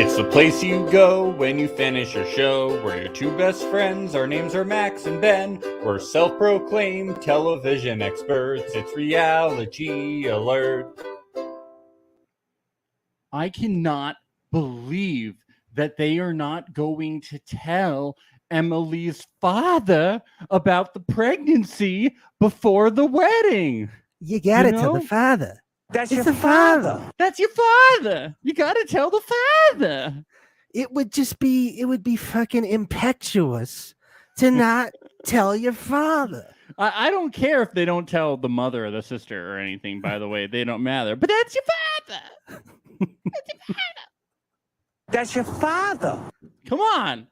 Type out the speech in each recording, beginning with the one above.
It's the place you go when you finish your show. We're your two best friends. Our names are Max and Ben. We're self-proclaimed television experts. It's Reality Alert. I cannot believe that they are not going to tell Emily's father about the pregnancy before the wedding. You gotta tell the father. That's It's your the father. That's your father. You got to tell the father. It would be fucking impetuous to not tell your father. I don't care if they don't tell the mother or the sister or anything, by the way. They don't matter. But that's your father. That's your father. That's your father. Come on.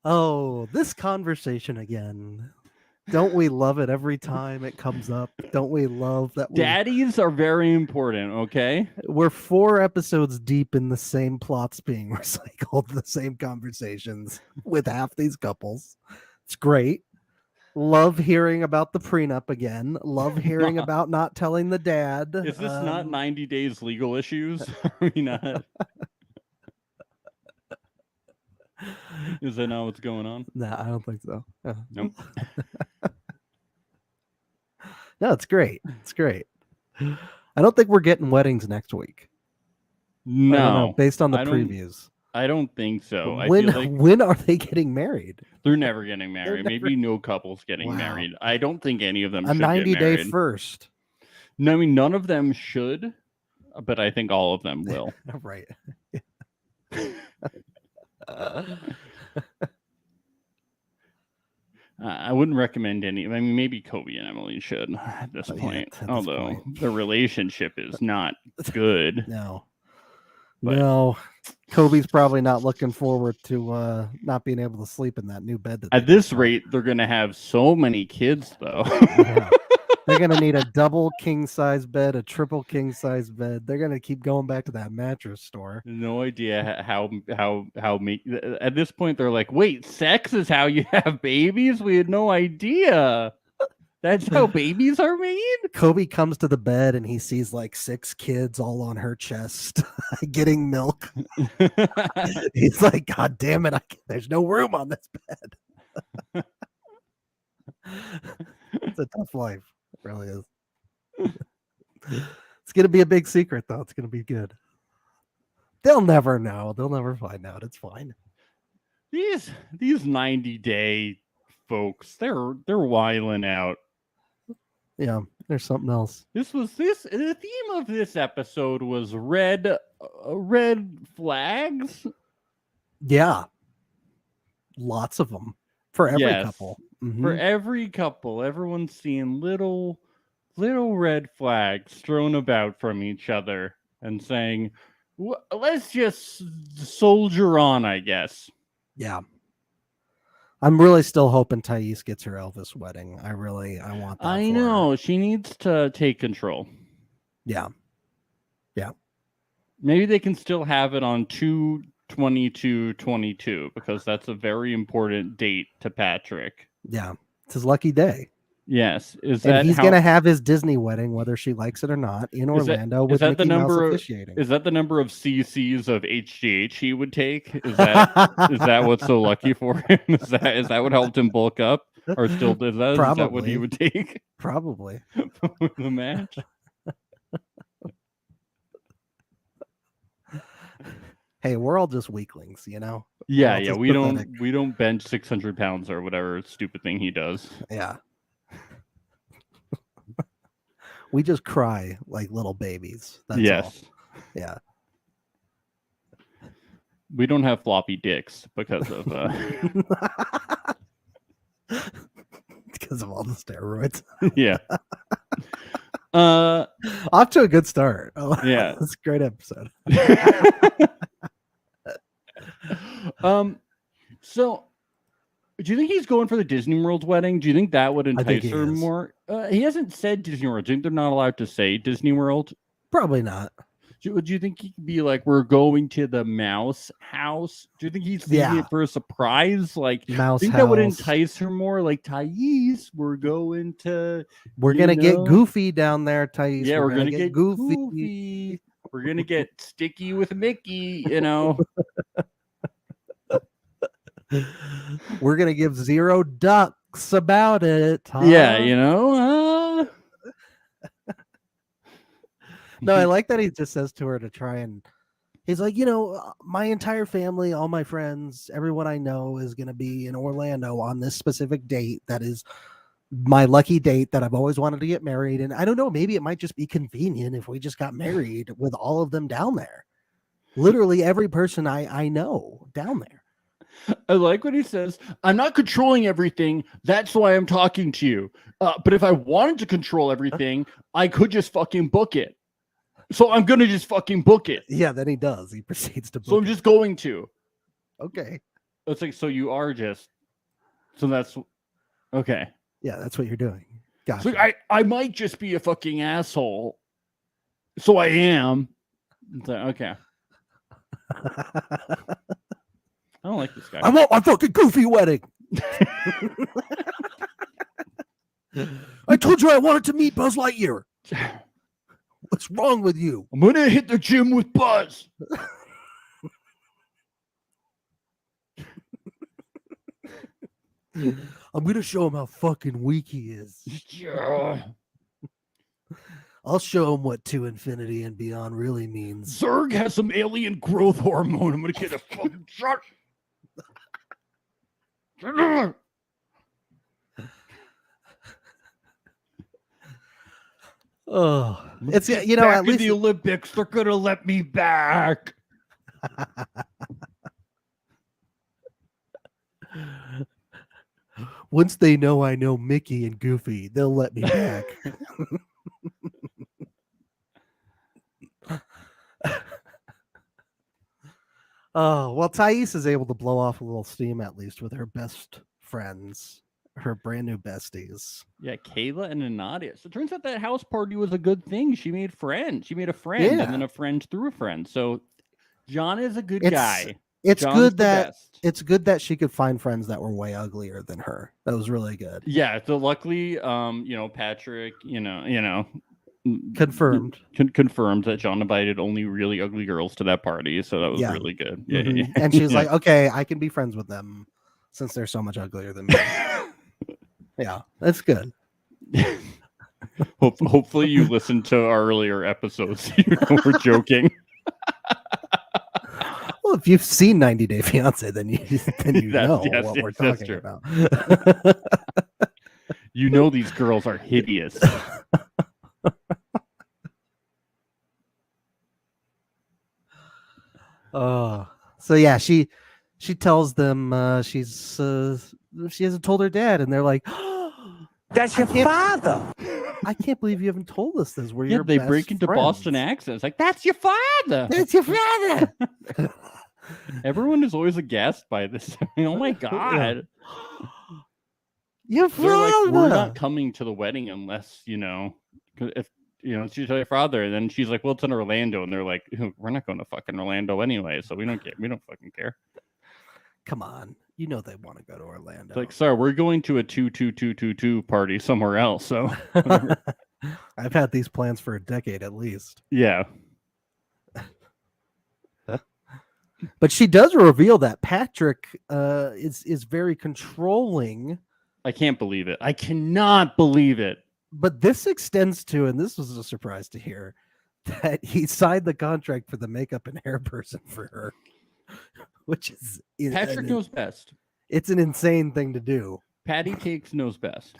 Oh, this conversation again. Don't we love it every time it comes up? Don't we love that? Daddies are very important, okay? We're 4 episodes deep in the same plots being recycled, the same conversations with half these couples. It's great. Love hearing about the prenup again. Love hearing about not telling the dad. Is this not 90 days legal issues? Are we not? Is that not what's going on? No, I don't think so. Nope. No, it's great. It's great. I don't think we're getting weddings next week. I don't know, No. based on the I don't- previews. I don't think so. I When feel like when are they getting married? they're never getting married. never- Maybe no couple's getting Wow. married. I don't think any of them A should get 90-day married. first. No, I mean, none of them should, but I think all of them will. Right. I wouldn't recommend any. I mean, maybe Kobe and Emily should at this Yeah, point. at this Although point. the relationship is not good. No. But- No. Kobe's probably not looking forward to not being able to sleep in that new bed. That At they this got. rate, they're gonna have so many kids, though. Yeah. They're gonna need a double king size bed, a triple king size bed. They're gonna keep going back to that mattress store. No idea how at this point they're like, wait, sex is how you have babies? We had no idea. That's how babies are made? Kobe comes to the bed and he sees like 6 kids all on her chest getting milk. He's like, God damn it, there's no room on this bed. It's a tough life. It really is. It's gonna be a big secret though. It's gonna be good. They'll never know. They'll never find out. It's fine. These 90-day folks, they're wiling out. Yeah, there's something else. The theme of this episode was red flags. Yeah. Lots of them for every Yes. couple. For every couple, everyone's seeing little red flags thrown about from each other and saying, let's just soldier on, I guess. Yeah. I'm really still hoping Thais gets her Elvis wedding. I want that. I for her. know. She needs to take control. Yeah. Maybe they can still have it on 2/22/22 because that's a very important date to Patrick. Yeah. It's his lucky day. Yes. Is And that he's how- going to have his Disney wedding, whether she likes it or not, in Is that- Orlando is with that Mickey the number Mouse of- officiating. Is that the number of CCs of HGH he would take? Is that what's so lucky for him? Is that what helped him bulk up? Or still is that what Probably. he would take Probably. for the match? Hey, we're all just weaklings, you know? Yeah, Well, yeah. just We pathetic. don't bench 600 pounds or whatever stupid thing he does. Yeah. We just cry like little babies. That's yes. all. Yeah. We don't have floppy dicks because of Because of all the steroids. yeah. Off to a good start. Oh, Yeah. It's a great episode. So do you think he's going for the Disney World wedding? Do you think that would think entice he her is. more? He hasn't said Disney World. Do you think they're not allowed to say Disney World? Probably not. Do you think he could be like, we're going to the mouse house? Do you think he's thinking it for a surprise? Like, Mouse think that would house. entice her more? Like, Thais, we're going to... We're you gonna get know? goofy down there, Thais. Yeah, we're gonna get goofy. We're gonna get sticky with Mickey, you know. We're gonna give 0 ducks about it. Huh? Yeah, you know. No, I like that he just says to her to try and. He's like, my entire family, all my friends, everyone I know is going to be in Orlando on this specific date. That is my lucky date that I've always wanted to get married. And I don't know, maybe it might just be convenient if we just got married with all of them down there. Literally every person I know down there. I like what he says. I'm not controlling everything. That's why I'm talking to you. But if I wanted to control everything, I could just fucking book it. So I'm going to just fucking book it. Yeah, then he does. He proceeds to book So I'm just going to. Okay. It's like, so you are just. So that's. Okay. Yeah, that's what you're doing. Gotcha. So I might just be a fucking asshole. So I am. So, okay. I don't like this guy. I want my fucking goofy wedding. I told you I wanted to meet Buzz Lightyear. What's wrong with you? I'm going to hit the gym with Buzz. I'm going to show him how fucking weak he is. Yeah. I'll show him what to infinity and beyond really means. Zurg has some alien growth hormone. I'm going to get a fucking shot. Oh, it's back at least in the Olympics, they're going to let me back. Once they know I know Mickey and Goofy, they'll let me back. Oh, well, Thais is able to blow off a little steam at least with her best friends, her brand new besties. Yeah, Kayla and Nadia. So it turns out that house party was a good thing. She made friends. She made a friend and then a friend through a friend. So John is a good guy. It's John's good the that best. it's good that she could find friends that were way uglier than her. That was really good. Yeah, so luckily, Patrick, Confirmed. Confirmed that John invited only really ugly girls to that party, so that was really good. Yeah, Mhm. yeah. And she's like, okay, I can be friends with them since they're so much uglier than me. Yeah, that's good. Hopefully you listened to our earlier episodes. You know we're joking. Well, if you've seen 90 Day Fiancé, then you know what we're talking true. about. You know these girls are hideous. Oh, so yeah, she tells them she hasn't told her dad, and they're like, That's your father. I can't believe you haven't told us this. We're Yeah, your they best break into friends. Boston accents. Like, that's your father. That's your father. Everyone is always aghast by this. Oh my god. Your They're like, we're father. not coming to the wedding unless, if she tell your father, and then she's like, well, it's in Orlando, and they're like, we're not going to fucking Orlando anyway, so we don't fucking care. Come on, you know they want to go to Orlando. It's like, sorry, we're going to a 22222 party somewhere else, so I've had these plans for a decade at least. yeah. But she does reveal that Patrick is very controlling. I can't believe it. I cannot believe it. But this extends to, and this was a surprise to hear, that he signed the contract for the makeup and hair person for her, which is Patrick knows best. It's an insane thing to do. Patty Cakes knows best.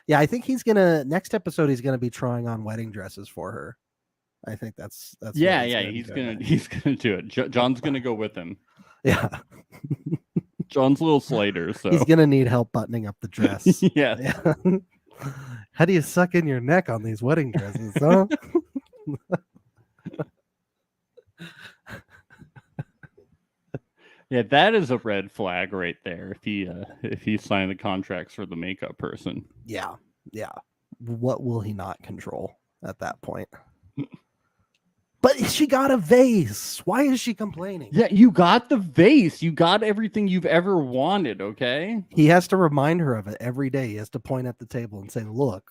Yeah, I think next episode he's gonna be trying on wedding dresses for her. I think that's yeah. He's gonna do it. John's gonna go with him. Yeah, John's a little slighter, so he's gonna need help buttoning up the dress. Yeah. How do you suck in your neck on these wedding dresses, huh? Yeah, that is a red flag right there. If he signed the contracts for the makeup person. Yeah. What will he not control at that point? But she got a vase. Why is she complaining? Yeah, you got the vase. You got everything you've ever wanted, okay? He has to remind her of it every day. He has to point at the table and say, look,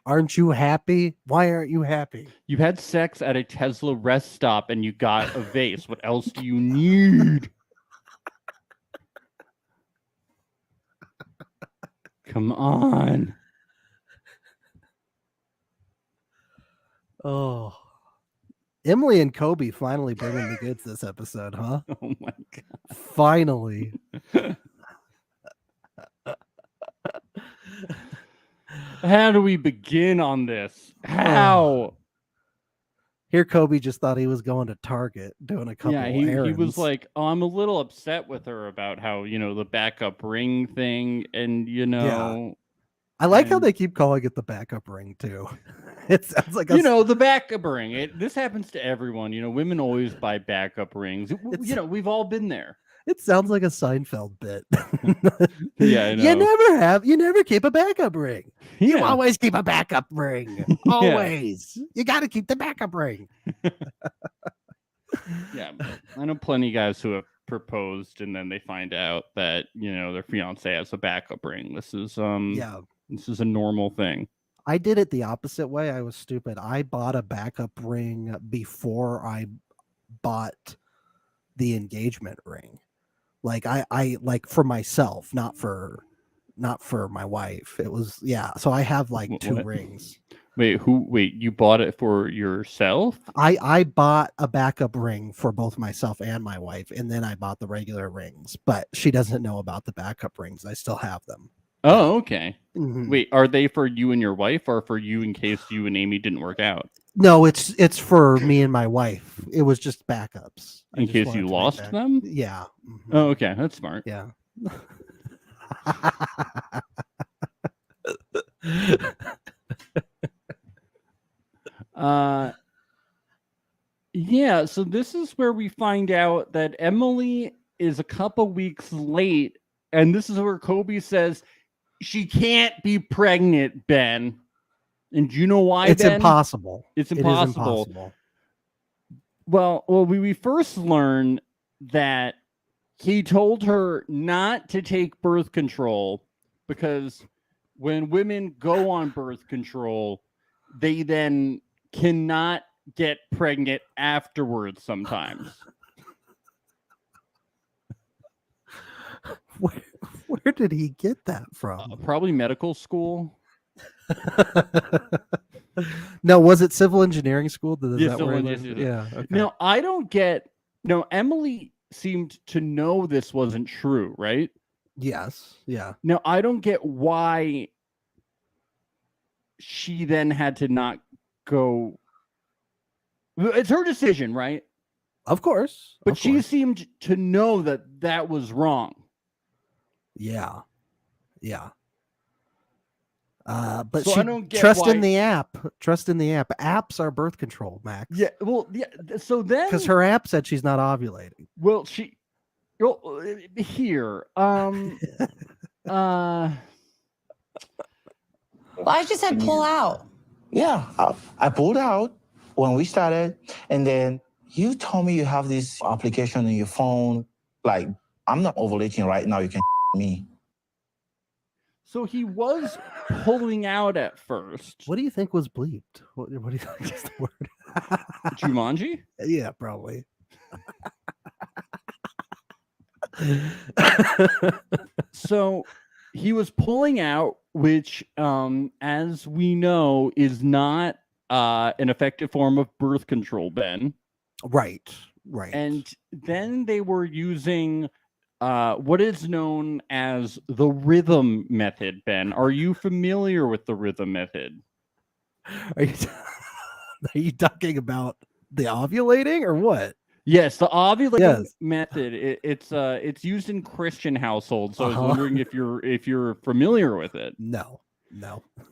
Aren't you happy? Why aren't you happy? You had sex at a Tesla rest stop and you got a vase. What else do you need? Come on. Oh. Emily and Kobe finally bringing the goods this episode, huh? Oh my God. Finally. How do we begin on this? How? Here, Kobe just thought he was going to Target doing a couple Yeah, he errands. was like, oh, I'm a little upset with her about how, the backup ring thing. And, I like how and- they keep calling it the backup ring, too. It sounds like the backup ring. This happens to everyone. Women always buy backup rings. We've all been there. It sounds like a Seinfeld bit. Yeah, I know. You never keep a backup ring. You Yeah. always keep a backup ring. Always. You got to keep the backup ring. Yeah, I know plenty of guys who have proposed and then they find out that their fiance has a backup ring. This is this is a normal thing. I did it the opposite way. I was stupid. I bought a backup ring before I bought the engagement ring. Like I like for myself, not for my wife. It was so I have like two What? rings. Wait, you bought it for yourself? I bought a backup ring for both myself and my wife, and then I bought the regular rings, but she doesn't know about the backup rings. I still have them. Oh, okay. Mhm. Wait, are they for you and your wife or for you in case you and Amy didn't work out? No, it's for me and my wife. It was just backups. I In just case wanted you to make lost that- them? Yeah. Mhm. Oh, okay. That's smart. Yeah. Yeah, so this is where we find out that Emily is a couple weeks late, and this is where Kobe says she can't be pregnant, Ben. And do you know why, It's Ben? impossible. It's It is impossible. impossible. Well, we first learn that he told her not to take birth control because when women go on birth control, they then cannot get pregnant afterwards sometimes. Where did he get that from? Probably medical school. No, was it civil engineering school? Is Yeah, that civil where he engineering. learned- Yeah. Okay. Now, I don't get... No, Emily seemed to know this wasn't true, right? Yes. Yeah. Now, I don't get why she then had to not go... It's her decision, right? Of course. But of she course. seemed to know that was wrong. Yeah. Yeah. But So I she don't get trust in why- the app. Trust in the app. Apps are birth control, Max. Yeah, well, yeah. So then, Because her app said she's not ovulating. well, here, Well, I just said pull out. Yeah, I pulled out when we started, and then you told me you have this application on your phone. Like, I'm not ovulating right now. You can me. so he was pulling out at first. What do you think was bleeped? What do you think is the word? Jumanji? Yeah, probably. So he was pulling out, which, as we know, is not an effective form of birth control, Ben. Right. And then they were using what is known as the rhythm method, Ben. Are you familiar with the rhythm method? Are you talking about the ovulating or what? Yes, the ovulating Yes. method. It's used in Christian households. So I Uh-huh. was wondering if you're familiar with it. No.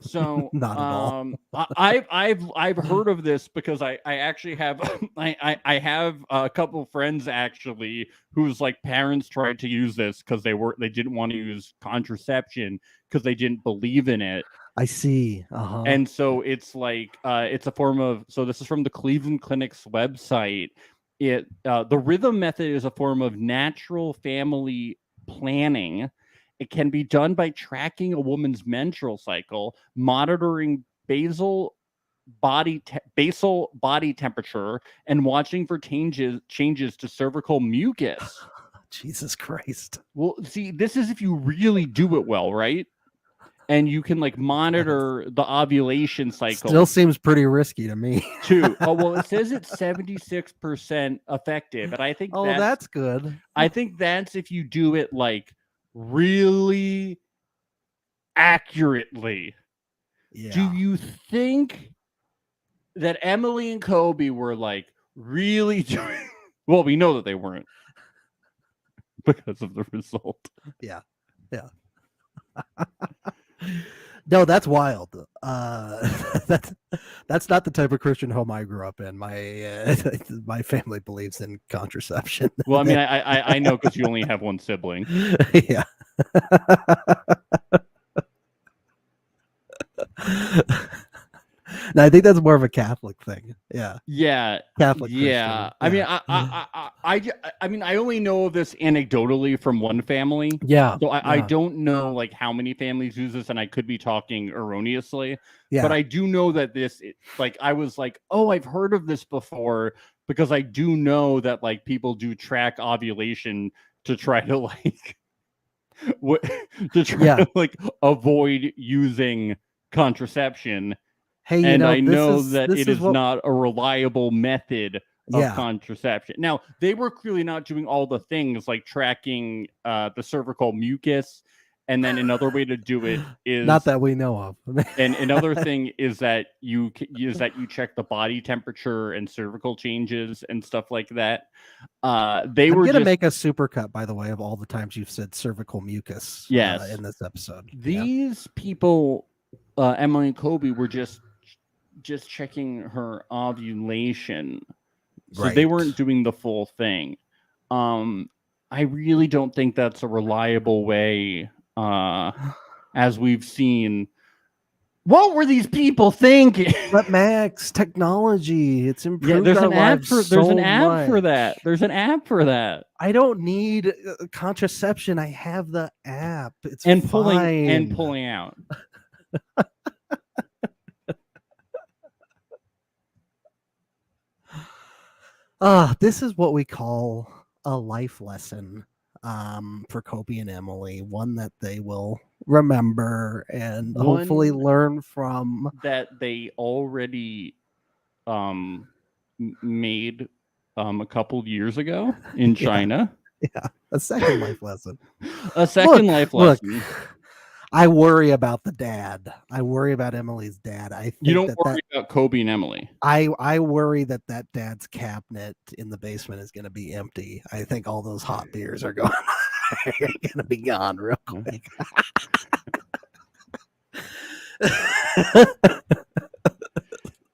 So Not at all. I've heard of this because I actually have I have a couple friends actually whose like parents tried to use this because they didn't want to use contraception because they didn't believe in it. I see. Uh-huh. And so it's like it's a form of, so this is from the Cleveland Clinic's website. The rhythm method is a form of natural family planning. It can be done by tracking a woman's menstrual cycle, monitoring basal body temperature and watching for changes to cervical mucus. Jesus Christ. Well, see, this is if you really do it well, right? And you can like monitor the ovulation cycle. Still seems pretty risky to me. Too. Oh well, it says it's 76% effective, and I think that's good. I think that's if you do it like really accurately. Yeah. Do you think that Emily and Kobe were like really doing? Well, we know that they weren't because of the result. Yeah. No, that's wild. That's not the type of Christian home I grew up in. My family believes in contraception. Well, I mean, I know because you only have one sibling. Yeah. No, I think that's more of a Catholic thing. Yeah. Yeah. Catholic. Yeah. Christian. I mean, I only know of this anecdotally from one family. Yeah. So I don't know like how many families use this, and I could be talking erroneously. Yeah. But I do know that like I was like, oh, I've heard of this before, because I do know that like people do track ovulation to try to like to like avoid using contraception. Hey, and I know that it is not a reliable method of contraception. Now, they were clearly not doing all the things like tracking the cervical mucus. And then another way to do it is not that we know of. And another thing is that you check the body temperature and cervical changes and stuff like that. I'm gonna make a supercut, by the way, of all the times you've said cervical mucus. Yes. In this episode. These people, Emily and Kobe, were just checking her ovulation, so they weren't doing the full thing. I really don't think that's a reliable way, as we've seen. What were these people thinking? But Max, technology, it's improved. There's our an app lives for so that. There's an app for that. I don't need contraception. I have the app. It's pulling out. This is what we call a life lesson for Kobe and Emily, one that they will remember and hopefully learn from. That they already made a couple years ago in China. Yeah, a second life lesson. A second life lesson. Look, I worry about the dad. I worry about Emily's dad. I think you don't worry about Kobe and Emily. I worry that dad's cabinet in the basement is going to be empty. I think all those hot beers are going to be gone real quick.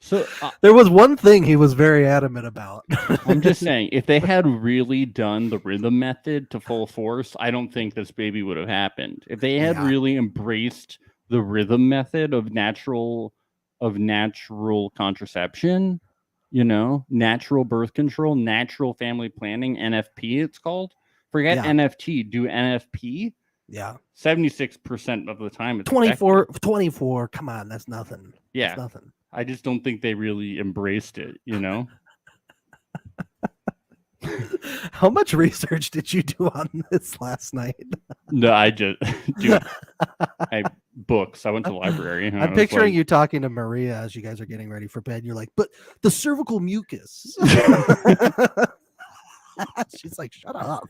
So there was one thing he was very adamant about. I'm just saying, if they had really done the rhythm method to full force, I don't think this baby would have happened. If they had really embraced the rhythm method of natural contraception, natural birth control, natural family planning, NFP it's called. Forget NFT, do NFP. Yeah. 76% of the time it's 24. Come on, that's nothing. Yeah. That's nothing. I just don't think they really embraced it, How much research did you do on this last night? No, I just do. I books. I went to the library. I'm picturing you talking to Maria as you guys are getting ready for bed. You're like, but the cervical mucus. She's like, shut up.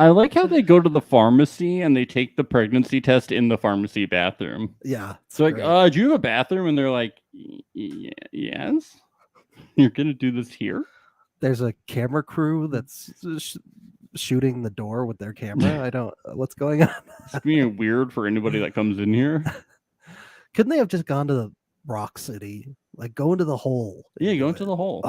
I like how they go to the pharmacy and they take the pregnancy test in the pharmacy bathroom. Yeah. So like, do you have a bathroom? And they're like, yes. You're going to do this here? There's a camera crew that's shooting the door with their camera. What's going on? It's being weird for anybody that comes in here. Couldn't they have just gone to the Rock City? Like, go into the hole. Yeah, go into the hole.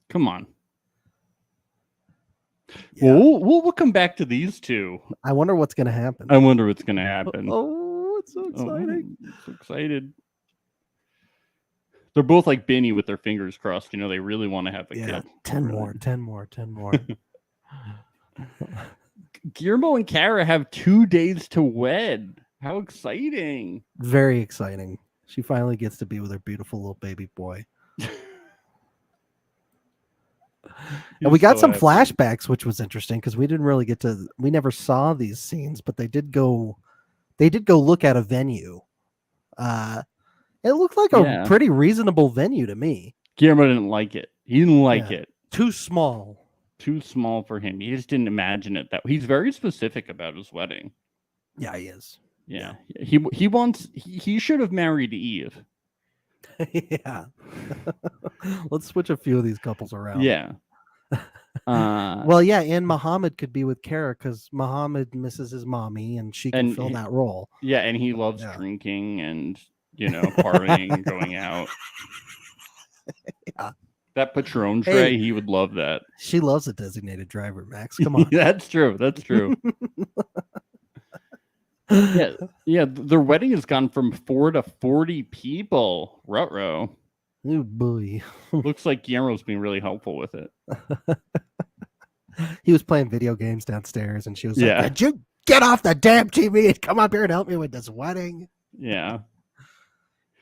Come on. Yeah. Well, we'll come back to these two. I wonder what's going to happen. I wonder what's going to happen. Oh, it's so exciting. So excited. They're both like Benny with their fingers crossed. You know, they really want to have a Yeah, kid. 10 Really. more, 10 more, 10 more. Guillermo and Kara have 2 days to wed. How exciting! Very exciting. She finally gets to be with her beautiful little baby boy. And we got some flashbacks, which was interesting because we never saw these scenes, but they did go look at a venue. It looked like a pretty reasonable venue to me. Guillermo didn't like it. He didn't like it. Too small. Too small for him. He just didn't imagine it that. He's very specific about his wedding. Yeah, he is. Yeah. He should have married Eve. Yeah. Let's switch a few of these couples around. Yeah. Well, yeah, and Muhammad could be with Kara because Muhammad misses his mommy and she can fill that role. Yeah, and he loves drinking and, partying, going out. Yeah. That Patron tray, he would love that. She loves a designated driver, Max. Come on. That's true. That's true. Yeah. Their wedding has gone from 4 to 40 people. Ruh-roh. Oh boy. Looks like Guillermo's being really helpful with it. He was playing video games downstairs and she was like, "Did you get off the damn TV and come up here and help me with this wedding?" Yeah.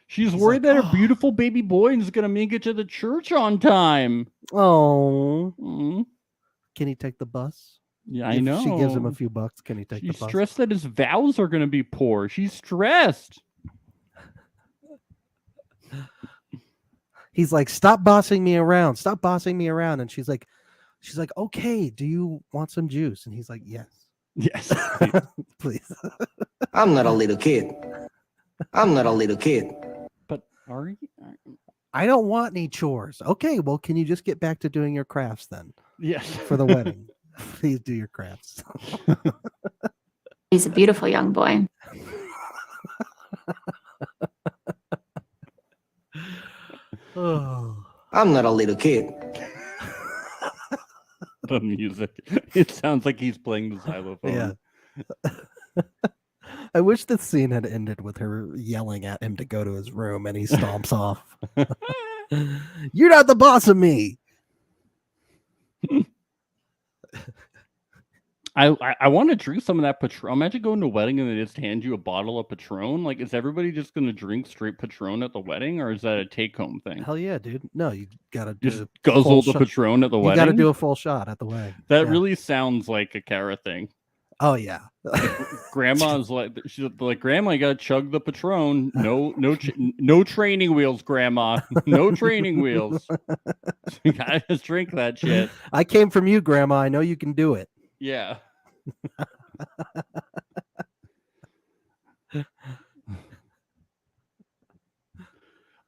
She's worried that her beautiful baby boy is going to make it to the church on time. Oh. Mm-hmm. Can he take the bus? Yeah, I know. She gives him a few bucks. Can he take the bus? She's stressed that his vows are going to be poor. She's stressed. He's like, "Stop bossing me around. Stop bossing me around." And she's like, "Okay, do you want some juice?" And he's like, "Yes." Yes. Please. I'm not a little kid. I'm not a little kid. But are you? I don't want any chores. Okay, well, can you just get back to doing your crafts then? Yes. For the wedding. Please do your crafts. He's a beautiful young boy. Oh. I'm not a little kid. The music. It sounds like he's playing the xylophone. Yeah. I wish this scene had ended with her yelling at him to go to his room and he stomps off. "You're not the boss of me." I want to drink some of that Patron. Imagine going to a wedding and they just hand you a bottle of Patron. Like, is everybody just going to drink straight Patron at the wedding, or is that a take-home thing? Hell yeah, dude. No, you gotta just guzzle the Patron at the wedding. You gotta do a full shot at the wedding. That really sounds like a Kara thing. Oh yeah. Grandma's like, she's like, "Grandma, you gotta chug the Patron. No training wheels, Grandma. No training wheels. You gotta just drink that shit." I came from you, Grandma. I know you can do it. Yeah.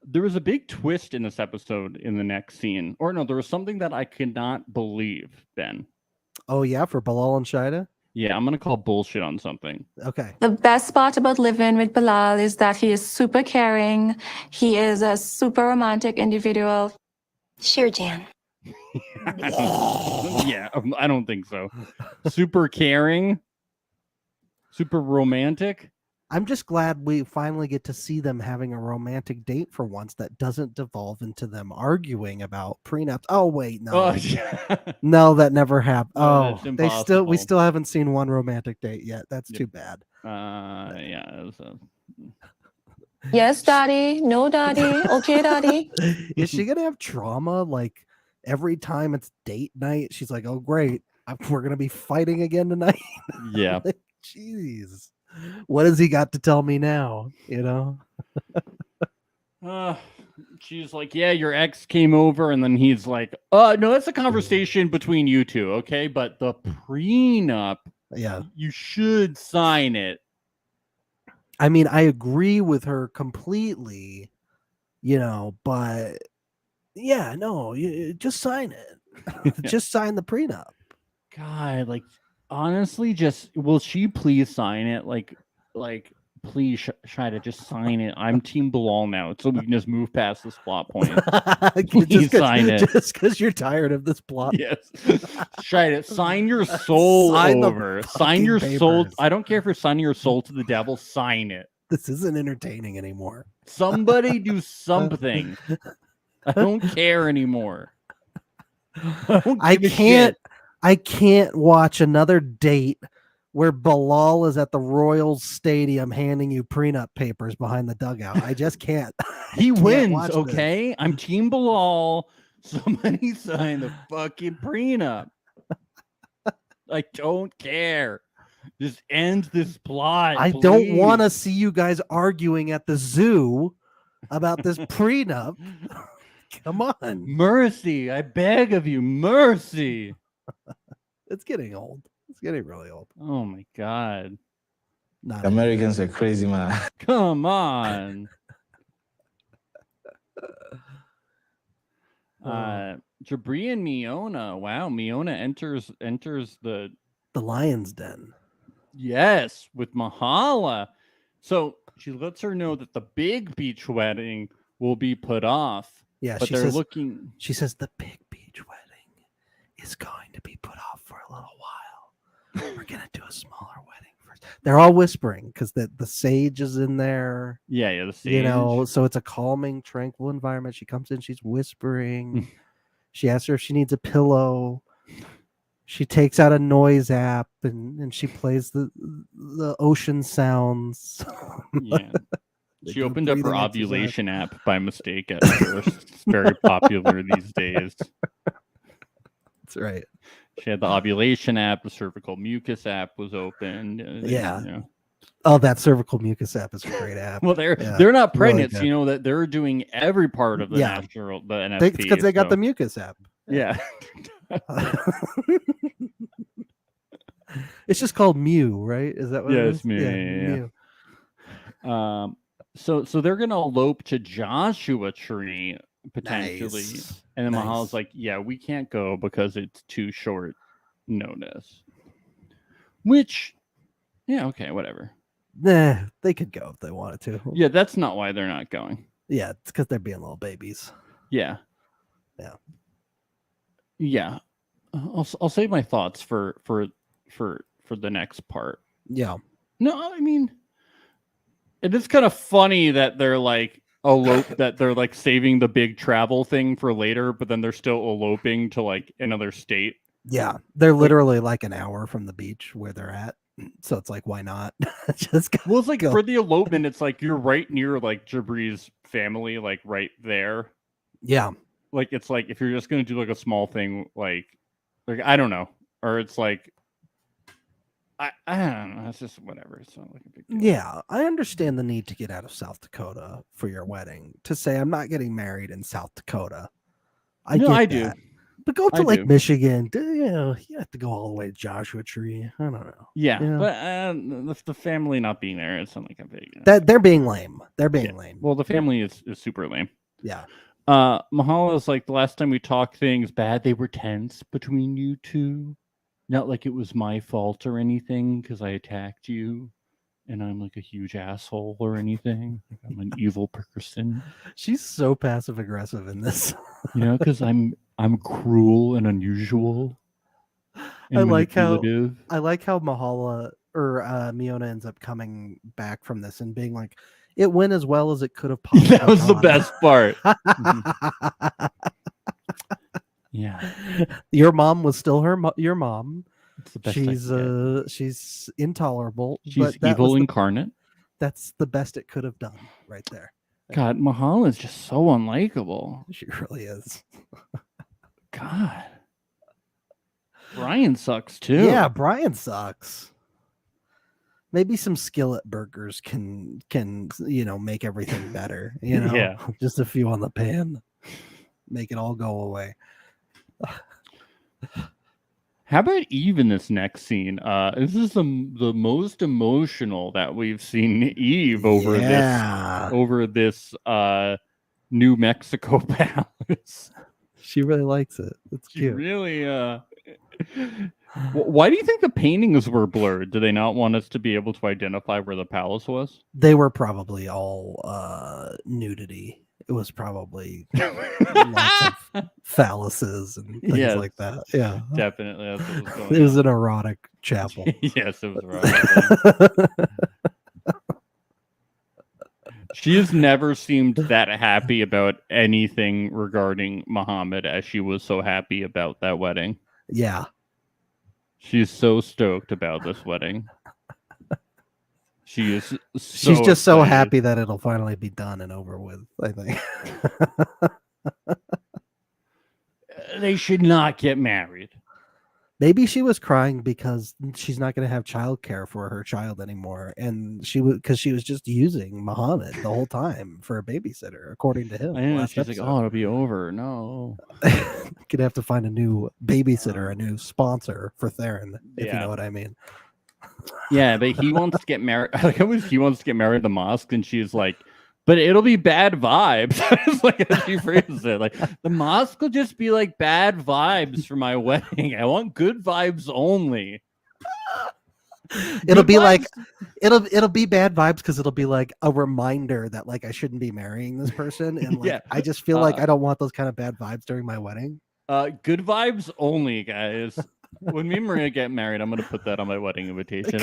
There was a big twist in this episode in the next scene. Or no, there was something that I could not believe, Ben. Oh yeah, for Bilal and Shida? Yeah, I'm gonna call bullshit on something. Okay. The best part about living with Bilal is that he is super caring. He is a super romantic individual. Sure, Jan. Yeah, I don't think so. Super caring, super romantic. I'm just glad we finally get to see them having a romantic date for once that doesn't devolve into them arguing about prenups. Oh wait, no. Oh, yeah. No, that never happened. No, Oh, we still haven't seen one romantic date yet. That's too bad. Yeah. Yes, daddy. No, daddy. Okay, daddy. Is she gonna have trauma like every time it's date night? She's like, "Oh great, we're gonna be fighting again tonight." Yeah. Like, jeez. What has he got to tell me now? You know? She's like, "Yeah, your ex came over," and then he's like, no, that's a conversation between you two, okay? But the prenup, yeah, you should sign it. I mean, I agree with her completely, but yeah, no, you just sign it. Just sign the prenup. God, like, honestly, will she please sign it? Like, please try to just sign it. I'm Team Bilal now, so we can just move past this plot point. Please sign it. Just because you're tired of this plot. Yes. Try to sign your soul over. Sign your soul. I don't care if you're signing your soul to the devil. Sign it. This isn't entertaining anymore. Somebody do something. I don't care anymore. I don't give a shit. I can't watch another date where Bilal is at the Royals Stadium handing you prenup papers behind the dugout. I just can't. He can't wins, watch this. okay? I'm Team Bilal. Somebody sign the fucking prenup. I don't care. Just end this plot. I don't want to see you guys arguing at the zoo about this prenup. Come on. Mercy. I beg of you. Mercy. It's getting old. It's getting really old. Oh my God. Not Americans are crazy, man. Come on. Jabri and Miona. Wow, Miona enters the Lion's Den. Yes, with Mahala. So she lets her know that the big beach wedding will be put off. Yeah, but they're looking. She says the big beach wedding is going to be put off for a little while. We're gonna do a smaller wedding first. They're all whispering because the sage is in there. Yeah, the sage. You know, so it's a calming, tranquil environment. She comes in, she's whispering. She asks her if she needs a pillow. She takes out a noise app and she plays the ocean sounds. Yeah. She opened up her ovulation app by mistake at first. It's very popular these days. That's right. She had the ovulation app, the cervical mucus app was open. Yeah. You know. Oh, that cervical mucus app is a great app. Well, they're not pregnant, so you know that they're doing every part of the natural the NFT. It's because they got the mucus app. Yeah. It's just called Mew, right? Is that what it is? It's Mew. Yeah. So they're gonna elope to Joshua Tree potentially, and then Mahala's like, "Yeah, we can't go because it's too short notice." Which, yeah, okay, whatever. Nah, they could go if they wanted to. Yeah, that's not why they're not going. Yeah, it's because they're being little babies. Yeah. I'll save my thoughts for the next part. Yeah. No, I mean, it is kind of funny that they're like that they're like saving the big travel thing for later, but then they're still eloping to like another state. Yeah, they're literally like an hour from the beach where they're at. So it's like, why not? Just go, well, it's like for the elopement, it's like you're right near like Jabri's family, like right there. Yeah. Like it's like if you're just gonna do like a small thing, like I don't know, or it's like I don't know. It's just whatever. It's not like a big deal. Yeah, I understand the need to get out of South Dakota for your wedding. To say I'm not getting married in South Dakota, I do. But go to like Michigan. You know, you have to go all the way to Joshua Tree. I don't know. Yeah, but the family not being there, it's not like a big. That they're being lame. They're being lame. Well, the family is super lame. Yeah. Mahala's like, the last time we talked things bad, they were tense between you two. Not like it was my fault or anything because I attacked you and I'm like a huge asshole or anything. Like I'm an evil person. She's so passive aggressive in this. You know, because I'm cruel and unusual. And I like how Mahala or Miona ends up coming back from this and being like, it went as well as it could have possibly. That was the best part. Yeah, your mom was still your mom. It's the best she's intolerable. She's evil incarnate. That's the best it could have done right there. God, Mahala is just so unlikable. She really is. God, Brian sucks too. Yeah, Brian sucks. Maybe some skillet burgers can make everything better. You know, yeah. Just a few on the pan, make it all go away. How about Eve in this next scene? This is the most emotional that we've seen Eve over this New Mexico palace. She really likes it. It's cute. Really. Why do you think the paintings were blurred? Do they not want us to be able to identify where the palace was? They were probably all nudity. It was probably lots of phalluses and things like that. Yeah, definitely. That's what was going it was an erotic chapel. Yes, it was erotic. She has never seemed that happy about anything regarding Muhammad as she was so happy about that wedding. Yeah. She's so stoked about this wedding. She is so She's just so excited. happy that it'll finally be done and over with, I think. They should not get married. Maybe she was crying because she's not going to have childcare for her child anymore, and she was just using Muhammad the whole time for a babysitter, according to him. I know. last She's like, episode. "Oh, it'll be over." No. Gonna have to find a new babysitter, a new sponsor for Theron, if you Yeah. know what I mean. Yeah, but he wants to get married. Like, he wants to get married at the mosque, and she's like, "But it'll be bad vibes." It's like as she phrases it, like the mosque will just be like bad vibes for my wedding. I want good vibes only. It'll Good be like vibes- it'll be bad vibes because it'll be like a reminder that like I shouldn't be marrying this person, and like Yeah. I just feel like I don't want those kind of bad vibes during my wedding. good vibes only, guys. When me and Maria get married, I'm gonna put that on my wedding invitation.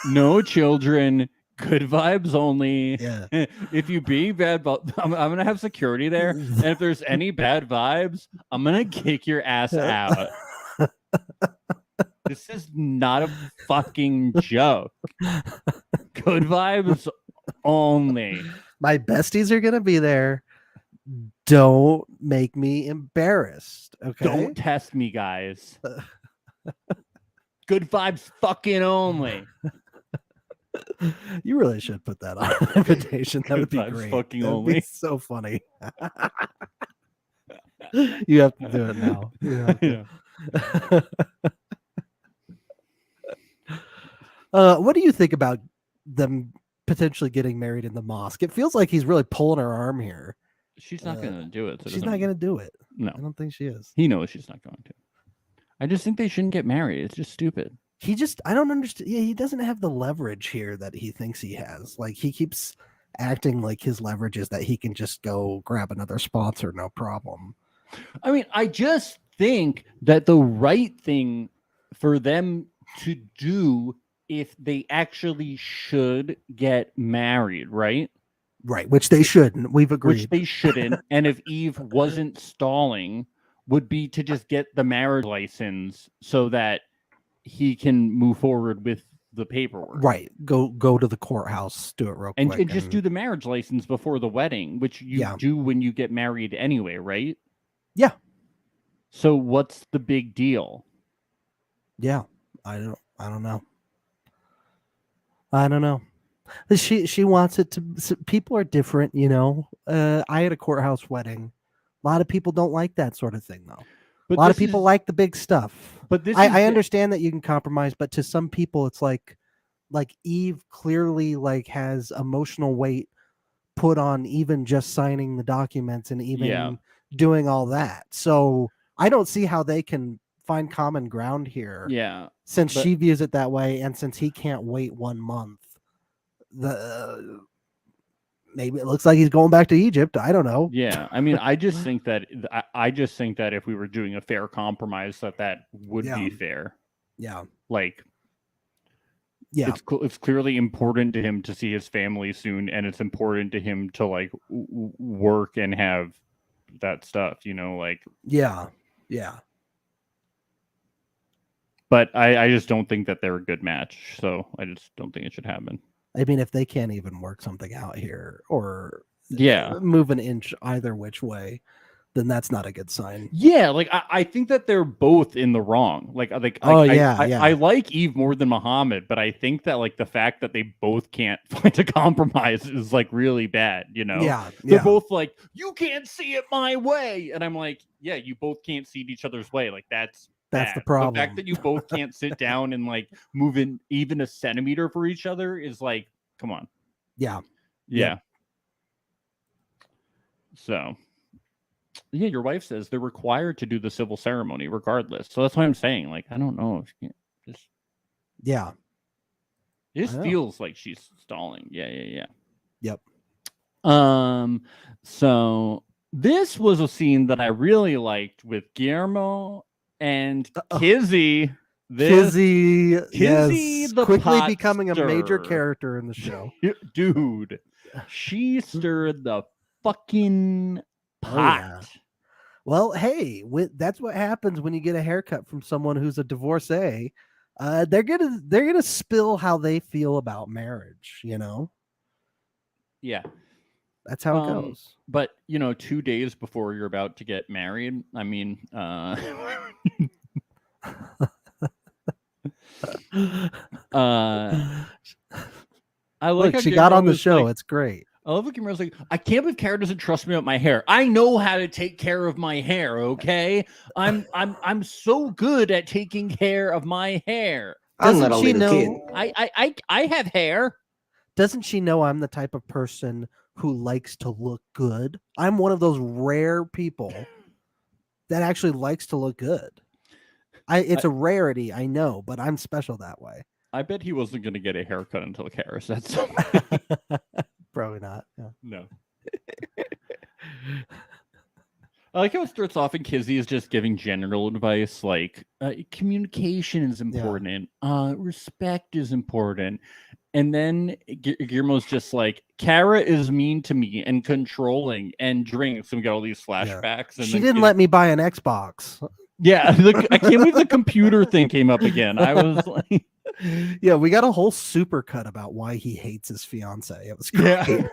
No children, good vibes only. Yeah. If you be bad, I'm gonna have security there, and if there's any bad vibes, I'm gonna kick your ass out. This is not a fucking joke. Good vibes only. My besties are gonna be there. Don't make me embarrassed. Okay. Don't test me, guys. Good vibes fucking only. You really should put that on an invitation. That would be Good vibes great. fucking That would only. be so funny. You have to do it now. You have to. Yeah. What do you think about them potentially getting married in the mosque? It feels like he's really pulling her arm here. She's not gonna do it. So it She's doesn't- not going to do it. No, I don't think she is. he knows she's not going to. I just think they shouldn't get married. It's just stupid. I don't understand. Yeah, he doesn't have the leverage here that he thinks he has. Like he keeps acting like his leverage is that he can just go grab another sponsor, no problem. I mean, I just think that the right thing for them to do if they actually should get married, right? Right, which they shouldn't. We've agreed. Which they shouldn't. And if Eve wasn't stalling, would be to just get the marriage license so that he can move forward with the paperwork. Right. Go to the courthouse, do it real And, quick. and just do the marriage license before the wedding, which you Yeah. do when you get married anyway, right? Yeah. So what's the big deal? Yeah. I don't know. I don't know. She wants it to. People are different, you know. I had a courthouse wedding. A lot of people don't like that sort of thing, though. But A lot of this people is- like the big stuff. But this I is understand that you can compromise, but to some people, it's like Eve clearly like has emotional weight put on even just signing the documents and even doing all that. So I don't see how they can find common ground here. Yeah. Since but- she views it that way, and since he can't wait 1 month, maybe it looks like he's going back to Egypt. I don't know. Yeah, I mean, I just think that if we were doing a fair compromise, that would Yeah. be fair. Yeah. Like, Yeah. it's clearly important to him to see his family soon, and it's important to him to like work and have that stuff, you know, like. Yeah. Yeah. But I just don't think that they're a good match, so I just don't think it should happen. I mean, if they can't even work something out here or Yeah. move an inch either which way, then that's not a good sign. Yeah, like I think that they're both in the wrong. Oh, I yeah. like Eve more than Muhammad, but I think that like the fact that they both can't find a compromise is like really bad, you know? Yeah. They're Yeah. both like, you can't see it my way. And I'm like, yeah, you both can't see it each other's way. Like that's the bad. problem. The fact that you both can't sit down and like move in even a centimeter for each other is like, come on. Yeah. Yeah. So yeah, your wife says they're required to do the civil ceremony regardless. So that's why I'm saying, like, I don't know if you can't just Yeah. this I know. feels like she's stalling. Yeah. Yep. So this was a scene that I really liked with Guillermo and Kizzy. Kizzy, Kizzy yes, the quickly pot becoming a major stirrer. character in the show. Dude, she stirred the fucking pot. Oh, yeah. Well, hey, that's what happens when you get a haircut from someone who's a divorcee. They're gonna spill how they feel about marriage. Yeah. That's how it goes. But 2 days before you're about to get married, I mean, I like Look, how she got on the was show. like- It's great. I love how Guillermo's like, I can't believe Kara doesn't trust me with my hair. I know how to take care of my hair. Okay, I'm so good at taking care of my hair. I'm not a Doesn't she little kid. I have hair. Doesn't she know I'm the type of person who likes to look good? I'm one of those rare people that actually likes to look good. It's a rarity, I know, but I'm special that way. I bet he wasn't going to get a haircut until Kara said so. Probably not. Yeah. No. I like how it starts off and Kizzy is just giving general advice like communication is important, respect is important. And then Guillermo's just like, Kara is mean to me and controlling and drinks. And we got all these flashbacks. And she didn't let me buy an Xbox. Yeah, I can't believe the computer thing came up again. I was like... Yeah, we got a whole super cut about why he hates his fiance. It was great.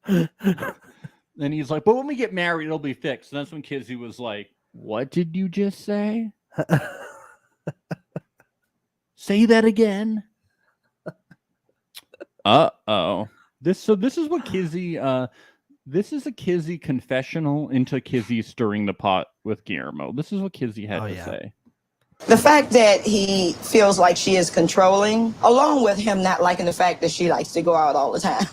Yeah. And he's like, but when we get married, it'll be fixed. And that's when Kizzy was like, what did you just say? Say that again. Uh-oh. This is what Kizzy this is a Kizzy confessional into Kizzy stirring the pot with Guillermo. This is what Kizzy had to say. The fact that he feels like she is controlling, along with him not liking the fact that she likes to go out all the time,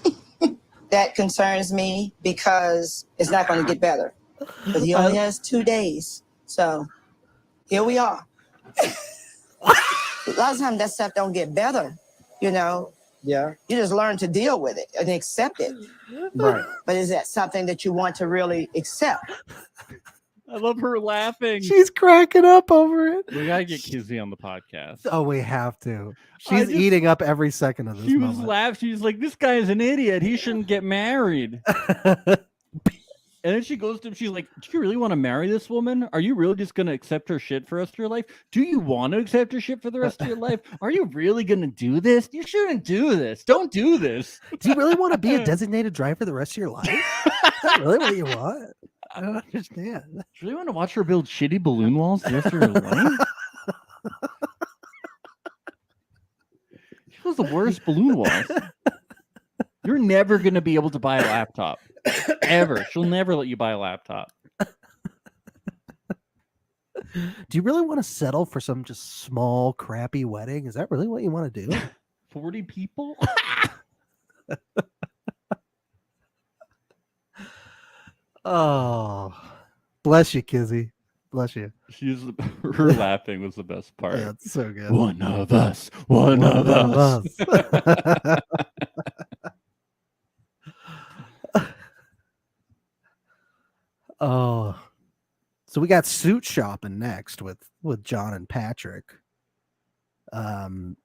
that concerns me because it's not going to get better. But he only has 2 days. So here we are. A lot of times that stuff don't get better, Yeah. You just learn to deal with it and accept it. Right. But is that something that you want to really accept? I love her laughing. She's cracking up over it. We gotta get Kizzy on the podcast. Oh, we have to. She's eating up every second of this. She was laughing. She was like, "This guy is an idiot. He shouldn't get married." And then she goes to him. She's like, "Do you really want to marry this woman? Are you really just gonna accept her shit for the rest of your life? Do you want to accept her shit for the rest of your life? Are you really gonna do this? You shouldn't do this. Don't do this. Do you really want to be a designated driver the rest of your life? Is that really what you want? I don't understand. Do you really want to watch her build shitty balloon walls the rest of her life?" She was the worst balloon walls. You're never gonna be able to buy a laptop. Ever. She'll never let you buy a laptop. Do you really want to settle for some just small, crappy wedding? Is that really what you want to do? 40 people? Oh, bless you, Kizzy. Bless you. Her laughing was the best part. Yeah, it's so good. One of us. One of us. Oh, so we got suit shopping next with John and Patrick. John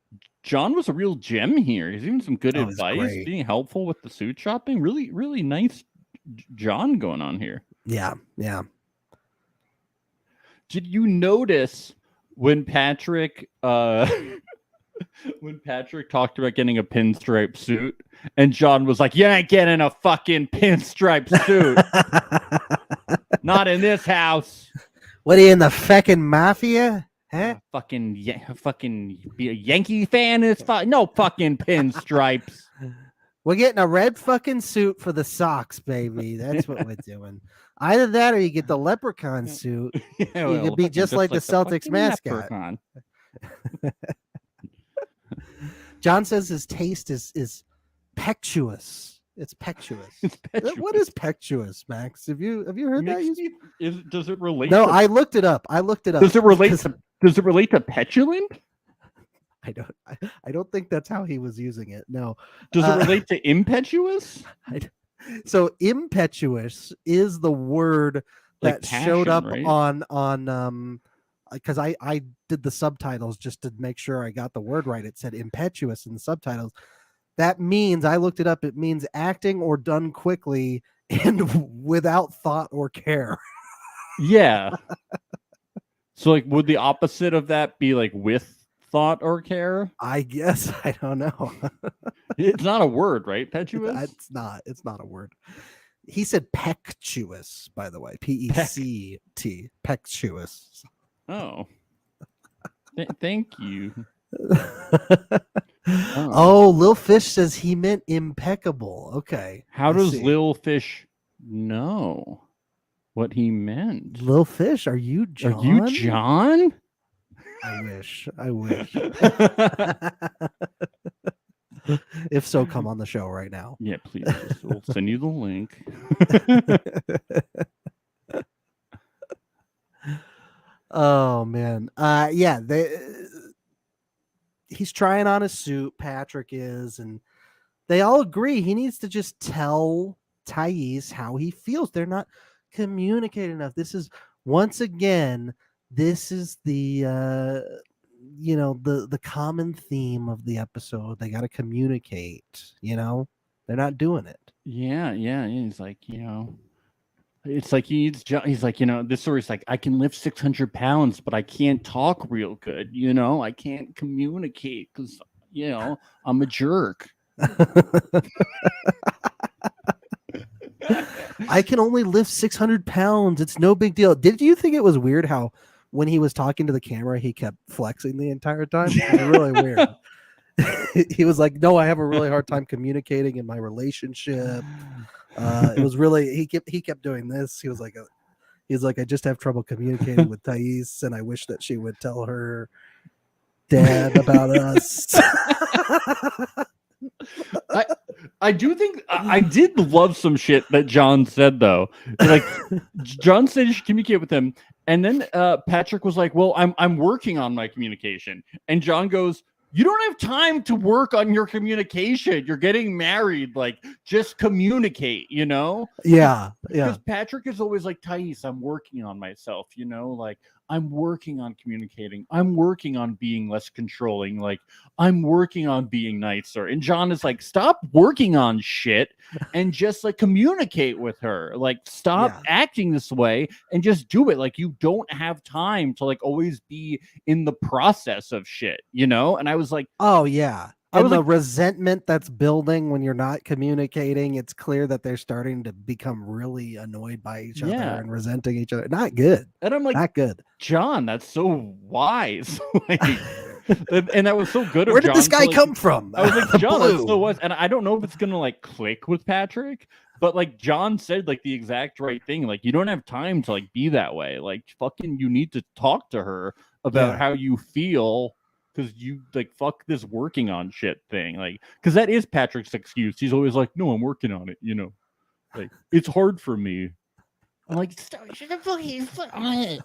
was a real gem here. He's giving some good Oh, he's advice, great. being helpful with the suit shopping. Really, really nice John going on here. Yeah. Did you notice when Patrick talked about getting a pinstripe suit and John was like, "You ain't getting a fucking pinstripe suit. Not in this house. What are you in the feckin' mafia? Huh? Fucking be a Yankee fan is no fucking pinstripes." We're getting a red fucking suit for the socks, baby. That's what we're doing. Either that or you get the leprechaun suit. Yeah, You could be just like the Celtics fucking mascot. leprechaun. John says his taste is pectuous. It's pectuous. What is pectuous, Max? Have you heard that? Does it relate? No, to, I looked it up. Does it relate to petulant? I don't think that's how he was using it. No. Does it relate to impetuous? So impetuous is the word Like that showed passion, up right? on because I did the subtitles just to make sure I got the word right. It said impetuous in the subtitles. That means, I looked it up, it means acting or done quickly and without thought or care. Yeah. So like, would the opposite of that be like with thought or care? I guess. I don't know. It's not a word, right? Impetuous? It's not a word. He said pectuous, by the way. P-E-C-T. Pectuous. Oh. Thank you. Oh, Lil Fish says he meant impeccable. Okay. How I does see. Lil Fish know what he meant? Lil Fish, are you John? Are you John? I wish. If so, come on the show right now. Yeah, please. We'll send you the link. Oh man. Yeah, he's trying on a suit, Patrick is, and they all agree he needs to just tell Thais how he feels. They're not communicating enough. This is, once again, this is the the common theme of the episode. They got to communicate, they're not doing it. Yeah. He's like, it's like he's like, this story's like, I can lift 600 pounds, but I can't talk real good. I can't communicate because, I'm a jerk. I can only lift 600 pounds. It's no big deal. Did you think it was weird how when he was talking to the camera, he kept flexing the entire time? It was really weird. He was like, no, I have a really hard time communicating in my relationship. It was really, he kept doing this. He's like, I just have trouble communicating with Thais, and I wish that she would tell her dad about us. I do think I did love some shit that John said though. Like John said you should communicate with him, and then Patrick was like, "Well, I'm working on my communication," and John goes, "You don't have time to work on your communication. You're getting married. Like, just communicate, Yeah. Because Patrick is always like, Thais, I'm working on myself, like I'm working on communicating. I'm working on being less controlling. Like, I'm working on being nicer. And John is like, stop working on shit and just like communicate with her. Like, stop acting this way and just do it. Like, you don't have time to like always be in the process of shit, And I was like, oh yeah. I was the like, resentment that's building when you're not communicating, it's clear that they're starting to become really annoyed by each other and resenting each other. Not good. And I'm like, not good. John, that's so wise. And that was so good. Where did John this guy to, come from? I was like, John, that's so wise. And I don't know if it's gonna like click with Patrick, but like John said, like the exact right thing. Like, you don't have time to like be that way. Like, fucking, you need to talk to her about how you feel. Because you like fuck this working on shit thing, like, because that is Patrick's excuse. He's always like, "No, I'm working on it." Like, it's hard for me. I'm like, stop, shut the fucking foot on it.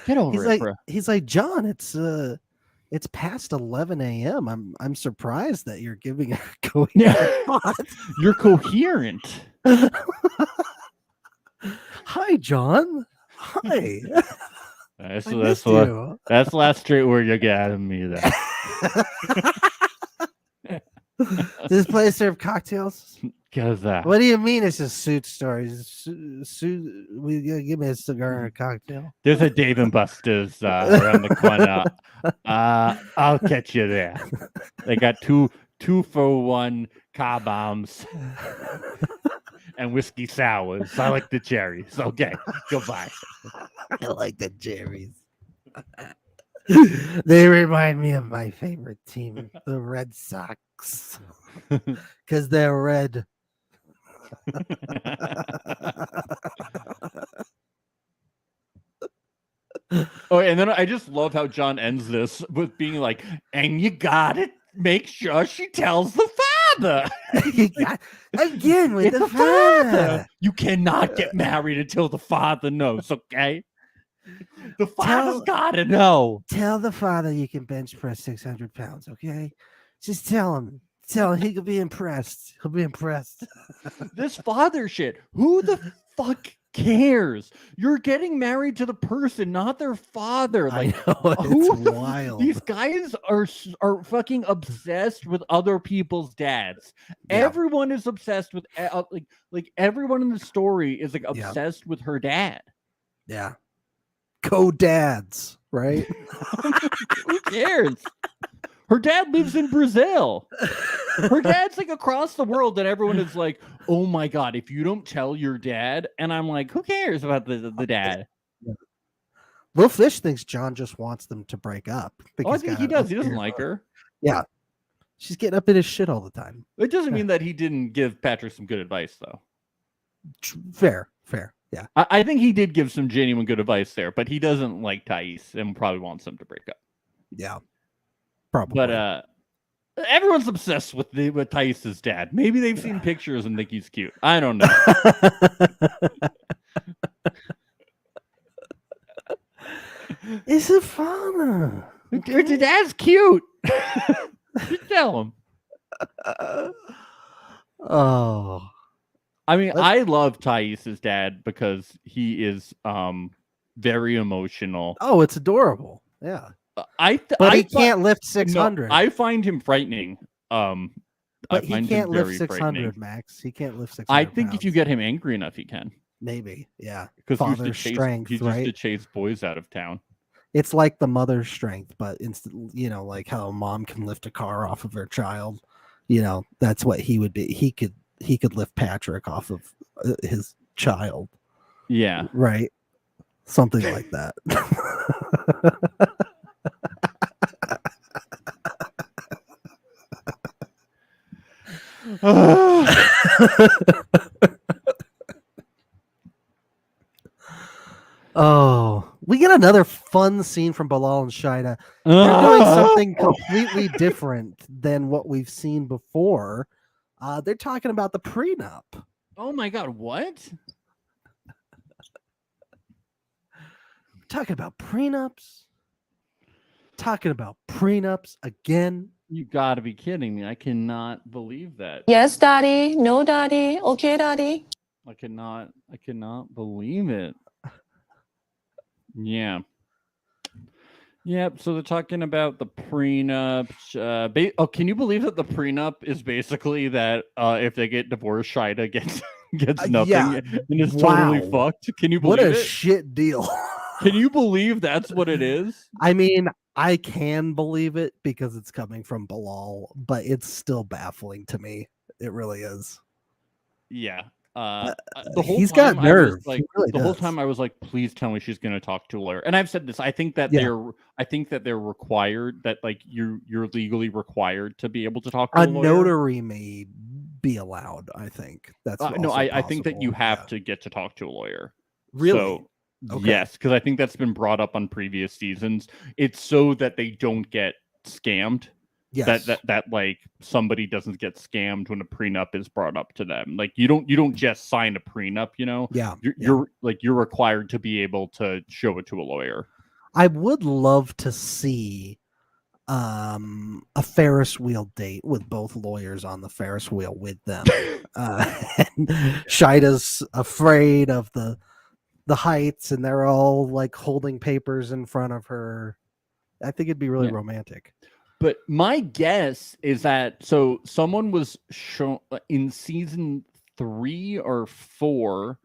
Get over it, bro. He's like, John, it's past 11 a.m. I'm surprised that you're giving a coherent thought. You're coherent. Hi, John. Hi. That's the last straight word you get out of me. There. Does this place serve cocktails? What do you mean it's a suit store? Give me a cigar and a cocktail. There's a Dave and Buster's around the corner. I'll catch you there. They got two for one car bombs and whiskey sours. I like the cherries. Okay, goodbye. I like the cherries. They remind me of my favorite team, the Red Sox, because they're red. Oh, and then I just love how John ends this with being like, and you gotta make sure she tells the father. Again with the father. You cannot get married until the father knows, okay? The father's gotta know. Tell the father you can bench press 600 pounds, okay? Just tell him. Tell him he could be impressed. He'll be impressed. This father shit. Who the fuck cares? You're getting married to the person, not their father. I Like, know, it's wild. These guys are fucking obsessed with other people's dads. Yeah. Everyone is obsessed with like everyone in the story is like Yeah. obsessed with her dad. Yeah. Co-dads, right? Who cares? Her dad lives in Brazil. Her dad's like across the world, and everyone is like, "Oh my god, if you don't tell your dad," and I'm like, "Who cares about the dad?" Little Fish thinks John just wants them to break up. Oh, I think he does. He doesn't like her. Yeah. She's getting up in his shit all the time. It doesn't mean that he didn't give Patrick some good advice, though. Fair. Yeah. I think he did give some genuine good advice there, but he doesn't like Thais and probably wants them to break up. Yeah. Probably. But everyone's obsessed with Thais' dad. Maybe they've seen pictures and think he's cute. I don't know. Is it fun? Your dad's cute. Just tell him. Oh. I mean, I love Thais' dad because he is very emotional. Oh, it's adorable. Yeah. But he can't lift 600. No, I find him frightening. But he can't lift 600, Max. He can't lift 600. I think if you get him angry enough, he can. Maybe, yeah. Because father's strength, he used right? to chase boys out of town. It's like the mother's strength, but like how a mom can lift a car off of her child. That's what he would be. He could lift Patrick off of his child. Yeah, right. Something like that. Oh, we get another fun scene from Bilal and Shida. They're doing something completely different than what we've seen before. They're talking about the prenup. Oh my god, what? Talking about prenups. Talking about prenups again. You gotta be kidding me. I cannot believe that. Yes, daddy. No, daddy. Okay, daddy. I cannot believe it. Yeah. Yep. So they're talking about the prenup. Can you believe that the prenup is basically that if they get divorced, Shida gets nothing and is totally fucked? Can you believe what a it? shit deal? Can you believe that's what it is? I mean, I can believe it because it's coming from Bilal, but it's still baffling to me. It really is. Yeah. The whole he's time got nerve. Like, really the whole time I was like, please tell me she's going to talk to a lawyer. And I've said this. I think that they're required, that like you're legally required to be able to talk to a lawyer. Notary may be allowed. I think that's no. I think that you have to get to talk to a lawyer. Really? So, okay. Yes, because I think that's been brought up on previous seasons. It's so that they don't get scammed. Yes. That like somebody doesn't get scammed when a prenup is brought up to them. Like you don't just sign a prenup, Yeah. You're required to be able to show it to a lawyer. I would love to see a Ferris wheel date with both lawyers on the Ferris wheel with them. And Shida's afraid of the heights, and they're all like holding papers in front of her. I think it'd be really romantic. But my guess is that someone was shown in season 3 or 4,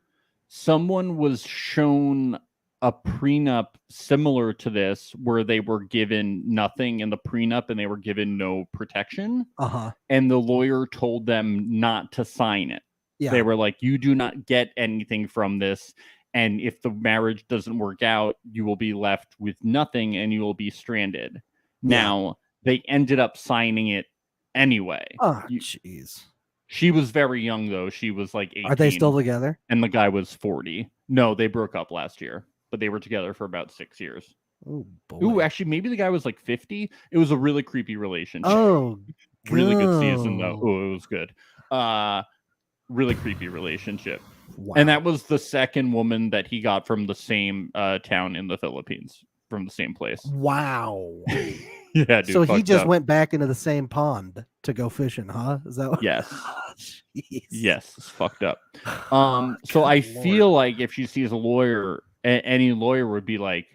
someone was shown a prenup similar to this where they were given nothing in the prenup and they were given no protection. And the lawyer told them not to sign it. Yeah. They were like, you do not get anything from this. And if the marriage doesn't work out, you will be left with nothing and you will be stranded. Now, they ended up signing it anyway. Oh, jeez. She was very young, though. She was like 18. Are they still together? And the guy was 40. No, they broke up last year, but they were together for about 6 years. Oh, boy. Ooh, actually, maybe the guy was like 50. It was a really creepy relationship. Oh, really good season, though. Oh, it was good. Really creepy relationship. Wow. And that was the second woman that he got from the same town in the Philippines. from the same place. Wow. Yeah, dude. So he fucked just up. went back into the same pond to go fishing, huh? Is that what? Yes. Jeez. Yes, it's fucked up. So Good I Lord. feel like if she sees a lawyer, any lawyer would be like,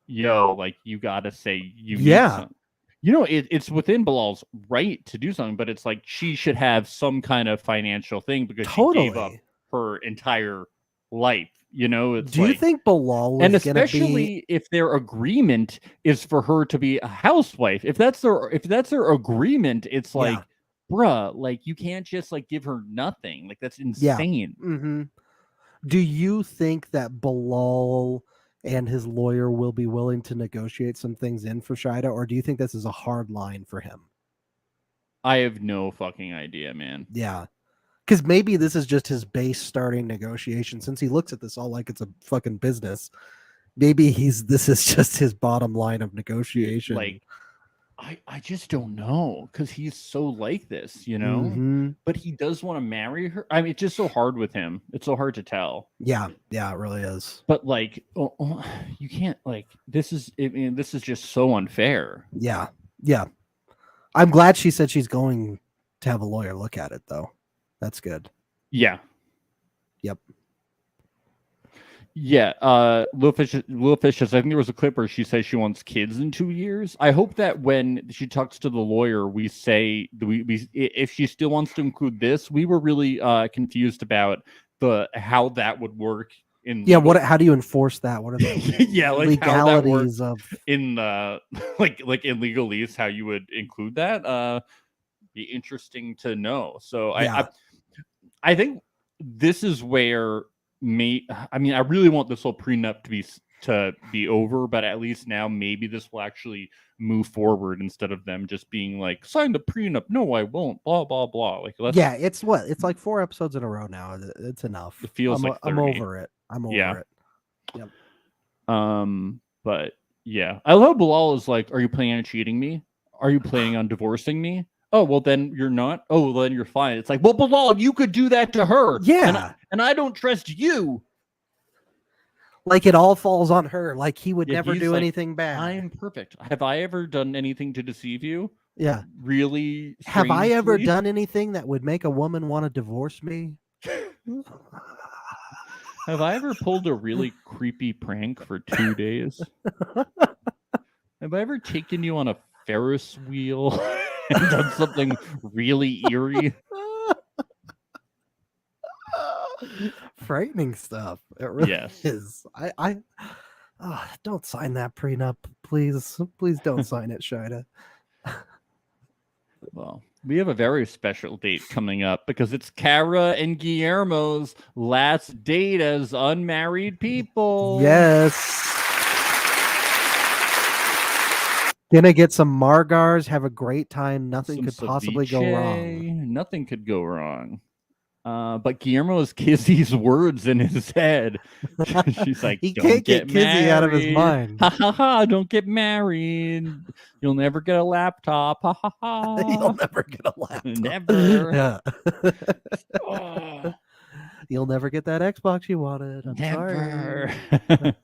"Yo, like you gotta say you need something." You know, it's within Bilal's right to do something, but it's like she should have some kind of financial thing because she gave up Totally. her entire life. You know, it's Do you like, think Bilal and was gonna be? especially if their agreement is for her to be a housewife. If that's their agreement, it's Yeah. like, bruh, like you can't just like give her nothing. Like that's Yeah. insane. Mm-hmm. Do you think that Bilal and his lawyer will be willing to negotiate some things in for Shida, or do you think this is a hard line for him? I have no fucking idea, man. Yeah. Because maybe this is just his base starting negotiation. Since he looks at this all like it's a fucking business, maybe this is just his bottom line of negotiation. Like, I just don't know because he's so like this, you know. Mhm. But he does want to marry her. I mean, it's just so hard with him. It's so hard to tell. Yeah, it really is. But like, you can't like. This is just so unfair. Yeah. I'm glad she said she's going to have a lawyer look at it, though. That's good. Yeah. Yep. Yeah, Lil Fish says, I think there was a clip where she says she wants kids in 2 years. I hope that when she talks to the lawyer, we say if she still wants to include this. We were really confused about how that would work in How do you enforce that? What are the legalities of in like in legalese? How you would include that? Be interesting to know. So I think this is where. I really want this whole prenup to be over, but at least now maybe this will actually move forward instead of them just being like, sign the prenup. No, I won't. Blah blah blah. Like, it's like 4 episodes in a row now. It's enough. It feels like 30. I'm over it. I'm over it. Yep. But yeah, I love Bilal is like, are you planning on cheating me? Are you planning on divorcing me? Oh, well, then you're not. Oh, well, then you're fine. It's like, well, Bilal, you could do that to her. Yeah. And I don't trust you. Like it all falls on her. Like he would never do like, anything bad. I'm perfect. Have I ever done anything to deceive you? Yeah. Really? Have I ever done anything that would make a woman want to divorce me? Have I ever pulled a really creepy prank for 2 days? Have I ever taken you on a Ferris wheel and done something really eerie? Frightening stuff. It really Yes. is. Don't sign that prenup, please. Please don't sign it, Shida. Well, we have a very special date coming up because it's Cara and Guillermo's last date as unmarried people. Yes. Gonna get some margars, have a great time. Nothing could possibly go wrong. Nothing could go wrong. But Guillermo is Kizzy's words in his head. She's like, he don't can't get Kizzy married. out of his mind. Ha ha ha! Don't get married. You'll never get a laptop. Ha ha ha! You'll never get a laptop. Never. Yeah. Oh, You'll never get that Xbox you wanted. I'm never. sorry.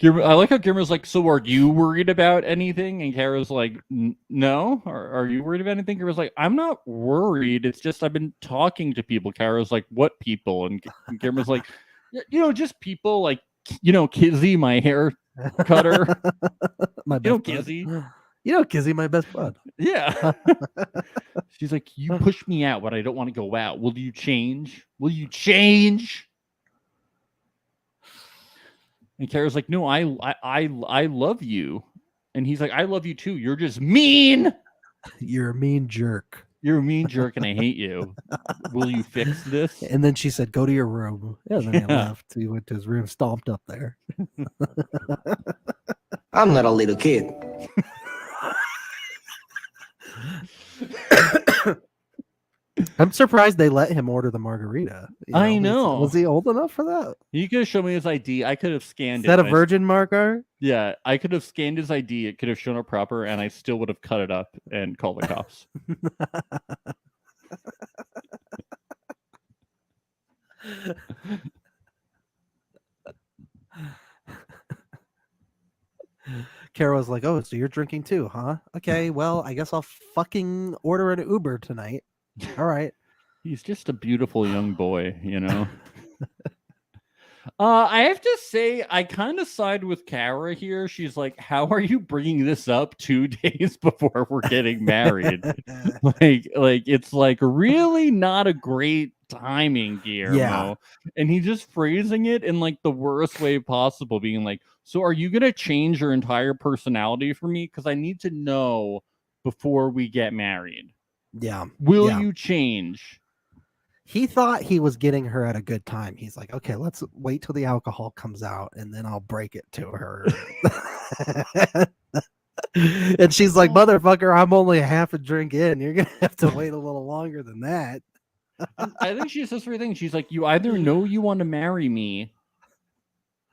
I like how Guillermo's like, so are you worried about anything? And Kara's like, no. Are you worried about anything? Kara's like, I'm not worried. It's just I've been talking to people. Kara's like, what people? And Guillermo's like, just people like, Kizzy, my hair cutter. My best Kizzy. Kizzy, my best bud. Yeah. She's like, you push me out when I don't want to go out. Will you change? Will you change? And Kara's like, no, I love you. And he's like, I love you too. You're just mean. You're a mean jerk. You're a mean jerk and I hate you. Will you fix this? And then she said, go to your room. Yeah, then he left. He went to his room, stomped up there. I'm not a little kid. I'm surprised they let him order the margarita. I know. Was he old enough for that? You could have shown me his ID. I could have scanned it. Is that a virgin margar? Yeah, I could have scanned his ID. It could have shown up proper, and I still would have cut it up and called the cops. Kara was like, "Oh, so you're drinking too, huh? Okay, well, I guess I'll fucking order an Uber tonight." All right. He's just a beautiful young boy, you know. I have to say, I kind of side with Kara here. She's like, "How are you bringing this up 2 days before we're getting married?" like it's like really not a great timing, Guillermo. And he's just phrasing it in like the worst way possible, being like, "So are you gonna change your entire personality for me? Because I need to know before we get married. Yeah. Will yeah. you change?" He thought he was getting her at a good time. He's like, okay, let's wait till the alcohol comes out and then I'll break it to her. And she's like, motherfucker, I'm only half a drink in. You're going to have to wait a little longer than that. I think she says three things. She's like, you either know you want to marry me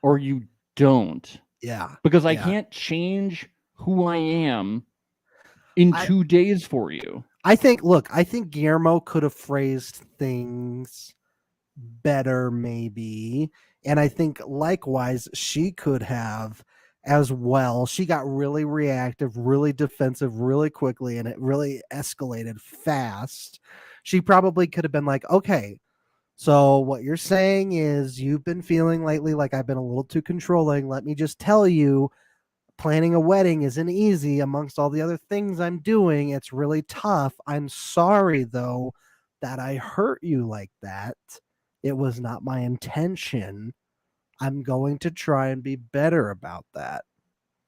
or you don't. Yeah. Because I can't change who I am in 2 days for you. I think Guillermo could have phrased things better, maybe. And I think likewise, she could have as well. She got really reactive, really defensive, really quickly, and it really escalated fast. She probably could have been like, okay, so what you're saying is you've been feeling lately like I've been a little too controlling. Let me just tell you, planning a wedding isn't easy amongst all the other things I'm doing. It's really tough. I'm sorry, though, that I hurt you like that. It was not my intention. I'm going to try and be better about that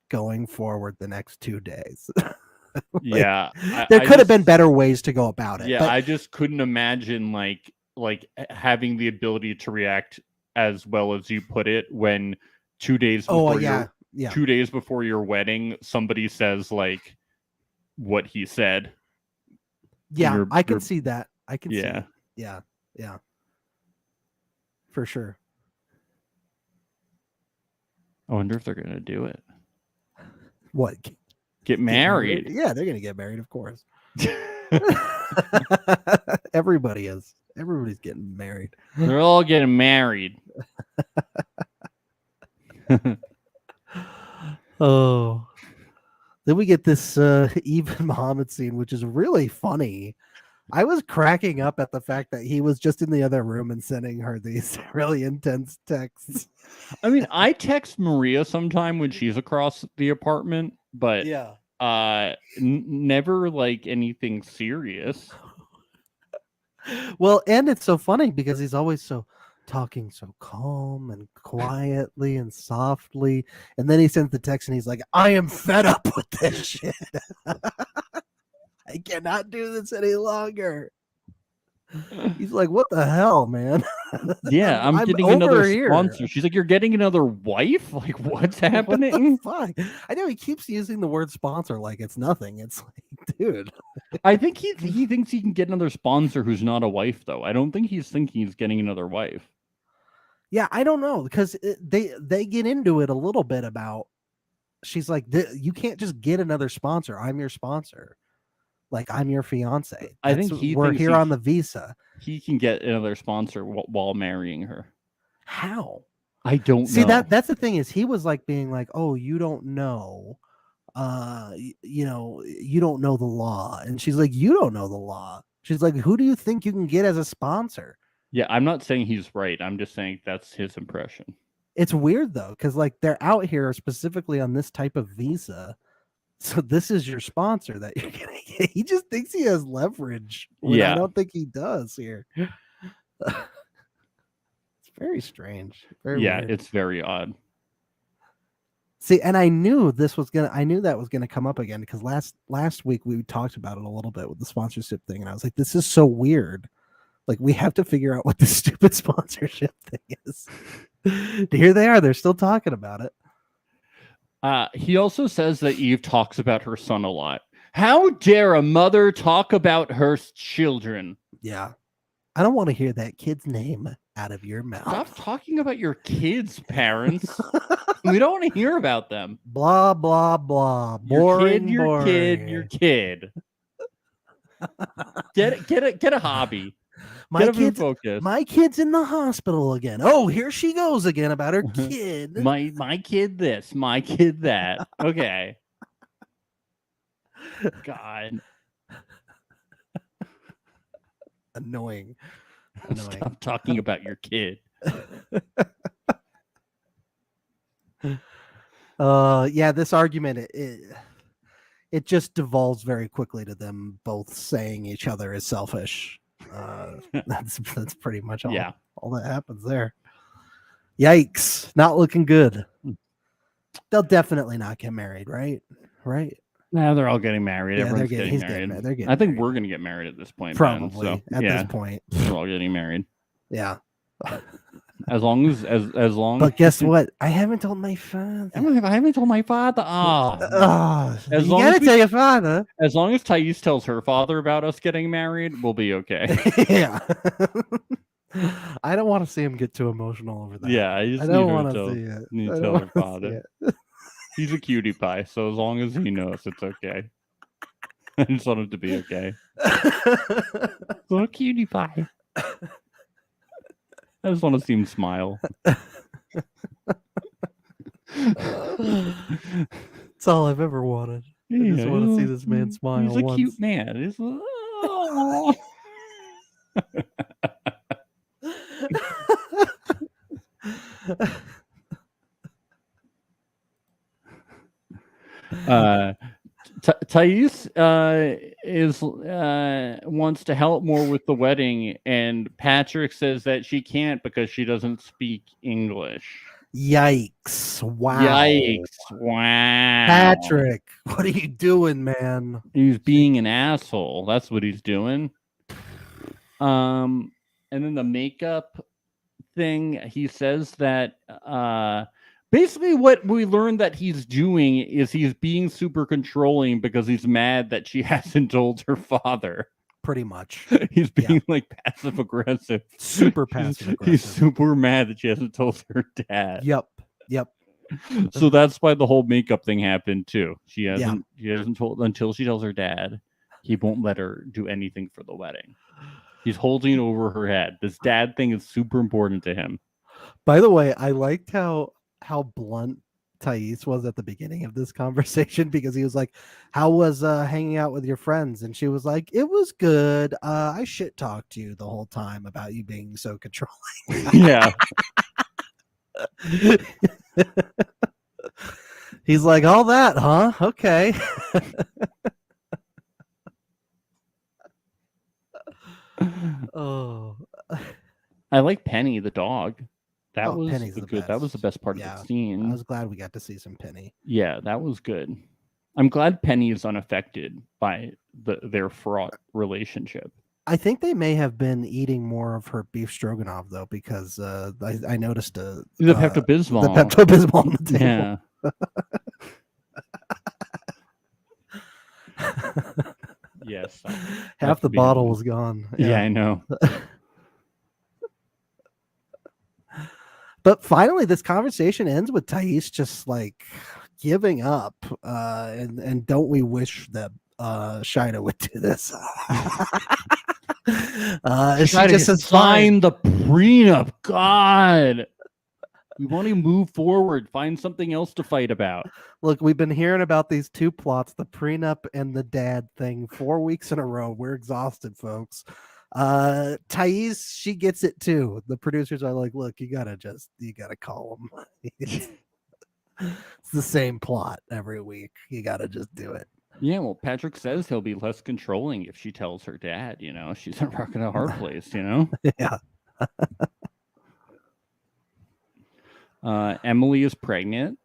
going forward the next 2 days. Yeah. There could have been better ways to go about it. Yeah, but I just couldn't imagine like having the ability to react as well as you put it when 2 days before 2 days before your wedding, somebody says like what he said. Yeah, I can see that. I can see it. Yeah. For sure. I wonder if they're going to do it. What? Get married. Yeah, they're going to get married, of course. Everybody is. Everybody's getting married. They're all getting married. Oh. Then we get this Eve and Muhammad scene, which is really funny. I was cracking up at the fact that he was just in the other room and sending her these really intense texts. I mean, I text Maria sometime when she's across the apartment, but never like anything serious. Well, and it's so funny because he's always talking so calm and quietly and softly, and then he sends the text and he's like, I am fed up with this shit. I cannot do this any longer. He's like, what the hell, man? Yeah, I'm getting another sponsor. She's like, you're getting another wife? Like, what's happening? What the fuck? I know he keeps using the word sponsor like it's nothing. It's like, dude. I think he thinks he can get another sponsor who's not a wife, though. I don't think he's thinking he's getting another wife. Yeah, I don't know, because they get into it a little bit about, she's like, you can't just get another sponsor. I'm your sponsor. Like, I'm your fiance. I think we're here on the visa. He can get another sponsor while marrying her. How? I don't know. See, that's the thing, is he was like being like, oh, you don't know. You don't know the law. And she's like, you don't know the law. She's like, who do you think you can get as a sponsor? Yeah, I'm not saying he's right. I'm just saying that's his impression. It's weird, though, because like they're out here specifically on this type of visa. So this is your sponsor that you're gonna get. He just thinks he has leverage. I don't think he does here. It's very strange. Very weird. It's very odd. See, and I knew that was gonna come up again, because last week we talked about it a little bit with the sponsorship thing, and I was like, this is so weird. Like, we have to figure out what this stupid sponsorship thing is. Here they are. They're still talking about it. He also says that Eve talks about her son a lot. How dare a mother talk about her children? Yeah. I don't want to hear that kid's name out of your mouth. Stop talking about your kids, parents. We don't want to hear about them. Blah, blah, blah. Boring, your kid. Get a hobby. My Get him in kid's focus. my kid's in the hospital again. Oh, here she goes again about her kid. My kid this, my kid that. Okay. God. Annoying. Stop talking about your kid. Yeah, this argument it just devolves very quickly to them both saying each other is selfish. That's pretty much all that happens there. Yikes, not looking good. They'll definitely not get married, right? Now they're all getting married. Yeah, Everyone's getting he's married. They're getting I think married. we're gonna get married at this point. Probably Ben, so, at this point. We're all getting married. Yeah. As long as long. But guess what? I haven't told my father. I haven't told my father. As you long gotta as we- tell your father. As long as Thais tells her father about us getting married, we'll be okay. Yeah. I don't want to see him get too emotional over that. Yeah, I just don't need want to to tell, see it. need I to don't tell her wanna see father. it. He's a cutie pie, so as long as he knows, it's okay. I just want him to be okay. Little cutie pie. I just want to see him smile. It's all I've ever wanted. I just want to see this man smile. He's a once. cute man. Thais is wants to help more with the wedding, and Patrick says that she can't because she doesn't speak English. Yikes! Wow! Yikes! Wow! Patrick, what are you doing, man? He's being an asshole. That's what he's doing. And then the makeup thing, he says that basically what we learned that he's doing is he's being super controlling because he's mad that she hasn't told her father. Pretty much. He's being like passive aggressive. Super passive aggressive. He's super mad that she hasn't told her dad. Yep. So that's why the whole makeup thing happened too. She hasn't told until she tells her dad. He won't let her do anything for the wedding. He's holding it over her head. This dad thing is super important to him. By the way, I liked how blunt Thais was at the beginning of this conversation, because he was like, how was hanging out with your friends? And she was like, it was good. I shit talked to you the whole time about you being so controlling. Yeah. He's like, all that, huh? Okay. Oh, I like Penny the dog. That was Penny's the good. best. That was the best part of the scene. I was glad we got to see some Penny. Yeah, that was good. I'm glad Penny is unaffected by their fraught relationship. I think they may have been eating more of her beef stroganoff though, because I noticed the Pepto-Bismol. The Pepto-Bismol on the table. Yeah. Yes. Half the bottle was gone. Yeah, I know. But finally, this conversation ends with Thais just like giving up. And don't we wish that Shida would do this? She just says, sign the prenup. God. We want to move forward. Find something else to fight about. Look, we've been hearing about these two plots, the prenup and the dad thing, 4 weeks in a row. We're exhausted, folks. Thais, she gets it too. The producers are like, look, you gotta call them. It's the same plot every week. You gotta just do it. Yeah, well, Patrick says he'll be less controlling if she tells her dad, she's a rock in a hard place, Yeah. Emily is pregnant.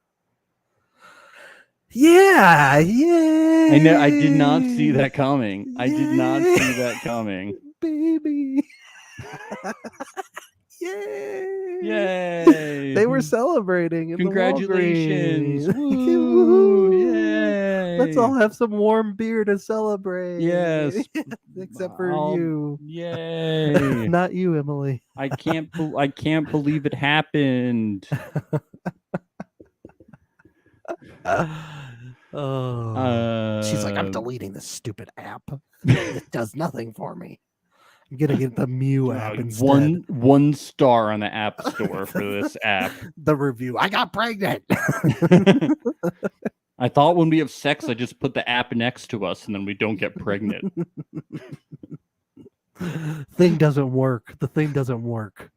Yeah. I know. I did not see that coming. I did not see that coming. Baby. Yay. Yay. They were celebrating. In Congratulations. The Woo. Yay. Let's all have some warm beer to celebrate. Yes. Except for you. Yay. Not you, Emily. I can't believe it happened. Oh. She's like, I'm deleting this stupid app. It does nothing for me. I'm gonna get the Mew app instead. One star on the App Store for this app. The review. I got pregnant. I thought when we have sex, I just put the app next to us and then we don't get pregnant. Thing doesn't work. The thing doesn't work.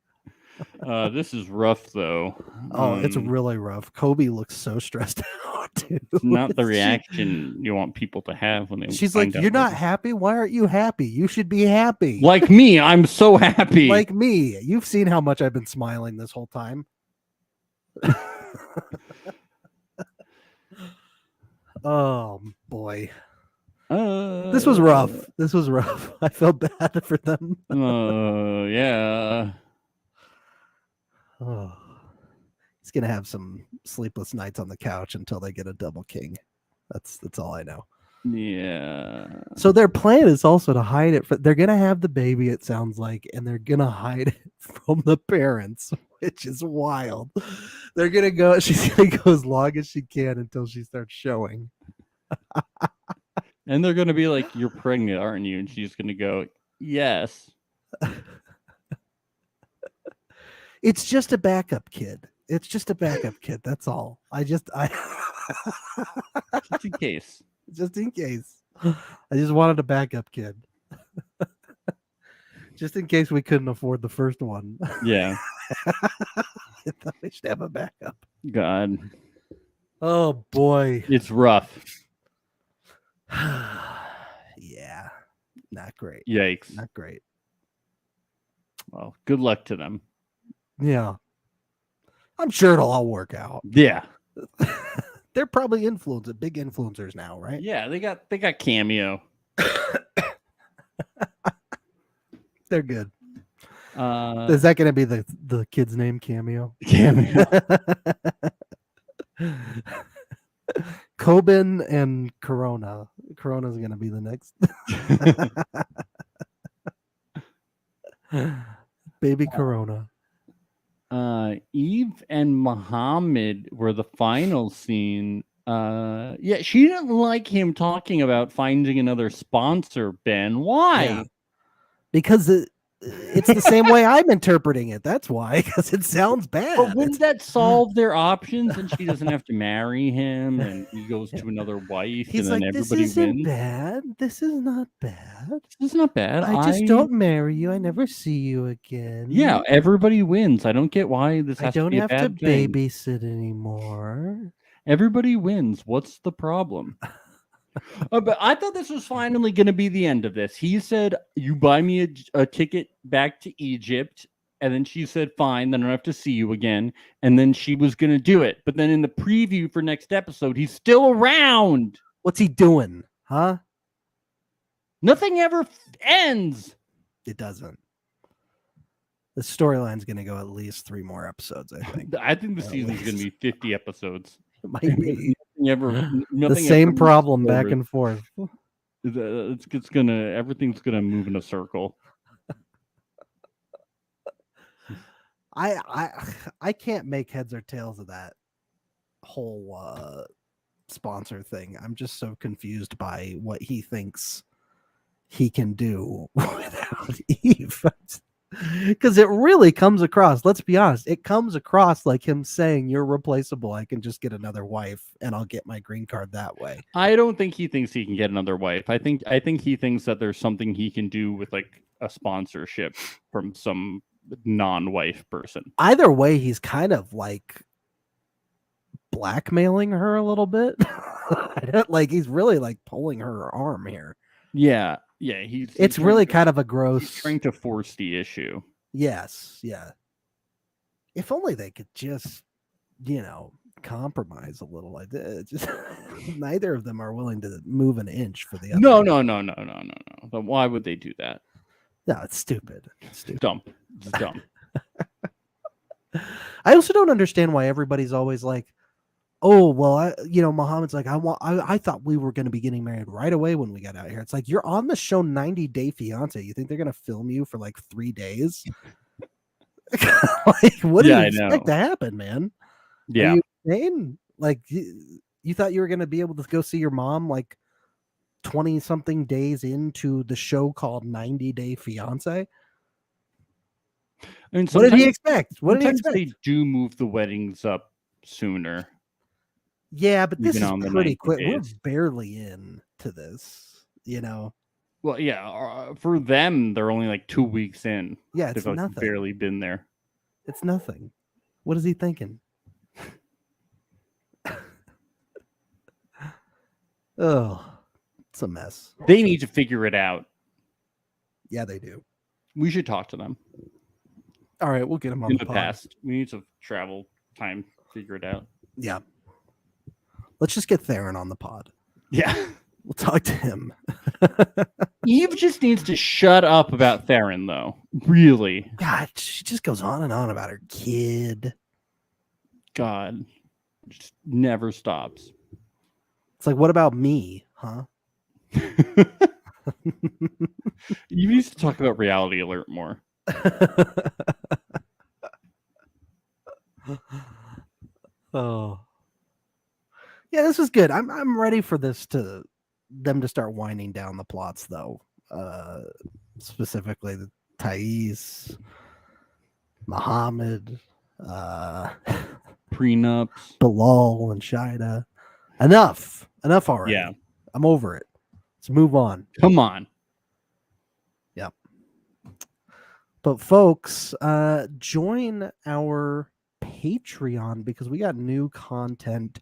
This is rough, though. Oh, it's really rough. Kobe looks so stressed out, dude. It's not the reaction you want people to have when they. She's like, "You're not happy? Why aren't you happy? You should be happy." Like me, I'm so happy. Like me. You've seen how much I've been smiling this whole time. Oh boy. This was rough. This was rough. I felt bad for them. Yeah. Oh. He's gonna have some sleepless nights on the couch until they get a double king. That's all I know. Yeah. So their plan is also to hide it. They're gonna have the baby, it sounds like, and they're gonna hide it from the parents, which is wild. They're gonna go. She's gonna go as long as she can until she starts showing. And they're gonna be like, "You're pregnant, aren't you?" And she's gonna go, "Yes." It's just a backup kid. It's just a backup kid. That's all. Just in case. Just in case. I just wanted a backup kid. Just in case we couldn't afford the first one. Yeah. I thought we should have a backup. God. Oh boy. It's rough. Yeah. Not great. Yikes. Not great. Well, good luck to them. Yeah. I'm sure it'll all work out. Yeah. They're probably big influencers now, right? Yeah, they got Cameo. They're good. Is that going to be the kid's name, Cameo? Cameo. Coben and Corona. Corona's going to be the next. Baby Corona. Eve and Muhammad were the final scene. Yeah, she didn't like him talking about finding another sponsor, Ben. Why? Yeah. Because it's the same way I'm interpreting it. That's why, because it sounds bad. But wouldn't that solve their options? And she doesn't have to marry him, and he goes to another wife, He's and then like, everybody this isn't wins. bad. This is not bad. This is not bad. I just don't marry you. I never see you again. Yeah, everybody wins. I don't get why this has I don't to be have a to bad thing. babysit anymore. Everybody wins. What's the problem? But I thought this was finally going to be the end of this. He said, "You buy me a ticket back to Egypt." And then she said, "Fine, then I don't have to see you again." And then she was going to do it. But then in the preview for next episode, he's still around. What's he doing? Huh? Nothing ever ends. It doesn't. The storyline's going to go at least 3 more episodes, I think. I think the season's going to be 50 episodes. It might be. Nothing the same ever problem back and forth. Everything's gonna move in a circle. I can't make heads or tails of that whole sponsor thing. I'm just so confused by what he thinks he can do without Eve. Because it really comes across, let's be honest, it comes across like him saying, "You're replaceable. I can just get another wife and I'll get my green card that way." I don't think he thinks he can get another wife. I think he thinks that there's something he can do with like a sponsorship from some non-wife person. Either way, he's kind of like blackmailing her a little bit. Like he's really like pulling her arm here. Yeah. It's really kind of a gross. He's trying to force the issue. Yes, yeah. If only they could just, compromise a little. Like just neither of them are willing to move an inch for the other. No. But why would they do that? No, it's stupid. It's stupid. Dumb. It's dumb. I also don't understand why everybody's always like, "Oh, well, Muhammad's like, I thought we were going to be getting married right away when we got out here." It's like, you're on the show 90 Day Fiancé. You think they're going to film you for like 3 days? Like, what do you expect to happen, man? Yeah. Are you insane? Like, you thought you were going to be able to go see your mom like 20 something days into the show called 90 Day Fiancé. I mean, What did he sometimes, expect? What did he sometimes expect? they do move the weddings up sooner. Yeah, but this even is on the pretty 90 quick. We're days. barely into this, you know. Well, yeah, for them, they're only like 2 weeks in. Yeah, it's They've like nothing. barely been there. It's nothing. What is he thinking? Oh, it's a mess. They need to figure it out. Yeah, they do. We should talk to them. All right, we'll get him on In the the pod. past, we need to travel time, figure it out. Yeah. Let's just get Theron on the pod. Yeah. We'll talk to him. Eve just needs to shut up about Theron, though. Really. God, she just goes on and on about her kid. God. Just never stops. It's like, what about me, huh? You need to talk about Reality Alert more. Oh. Yeah, this is good. I'm ready for them to start winding down the plots, though. Specifically the Thais, Muhammad, Prenups. Bilal and Shida. Enough already. Yeah. I'm over it. Let's move on. Come on. Yep. But folks, join our Patreon because we got new content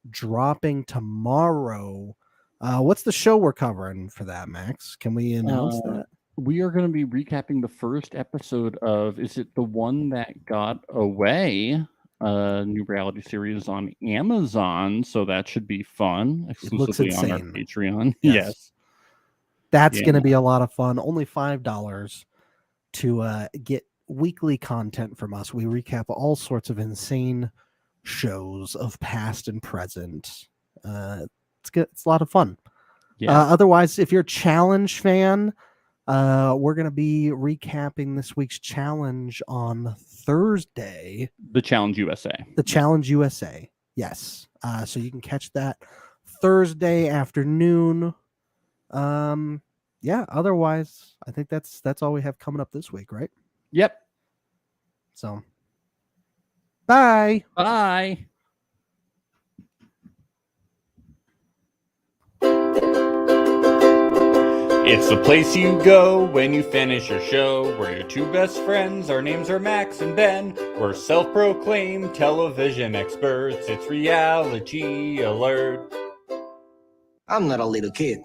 dropping tomorrow. What's the show we're covering for that, Max? Can we announce that? We are going to be recapping the first episode of, is it the one that got away? New reality series on Amazon, so that should be fun. Exclusively on our insane. Patreon. Yes. Yes. That's going to be a lot of fun. Only $5 to get weekly content from us. We recap all sorts of insane shows of past and present. It's good. It's a lot of fun. Yeah. Otherwise, if you're a challenge fan, we're going to be recapping this week's challenge on Thursday. The Challenge USA. The Challenge USA. Yes. So you can catch that Thursday afternoon. Yeah, otherwise, I think that's all we have coming up this week, right? Yep. So bye. Bye. It's the place you go when you finish your show. We're your two best friends. Our names are Max and Ben. We're self-proclaimed television experts. It's Reality Alert. I'm not a little kid.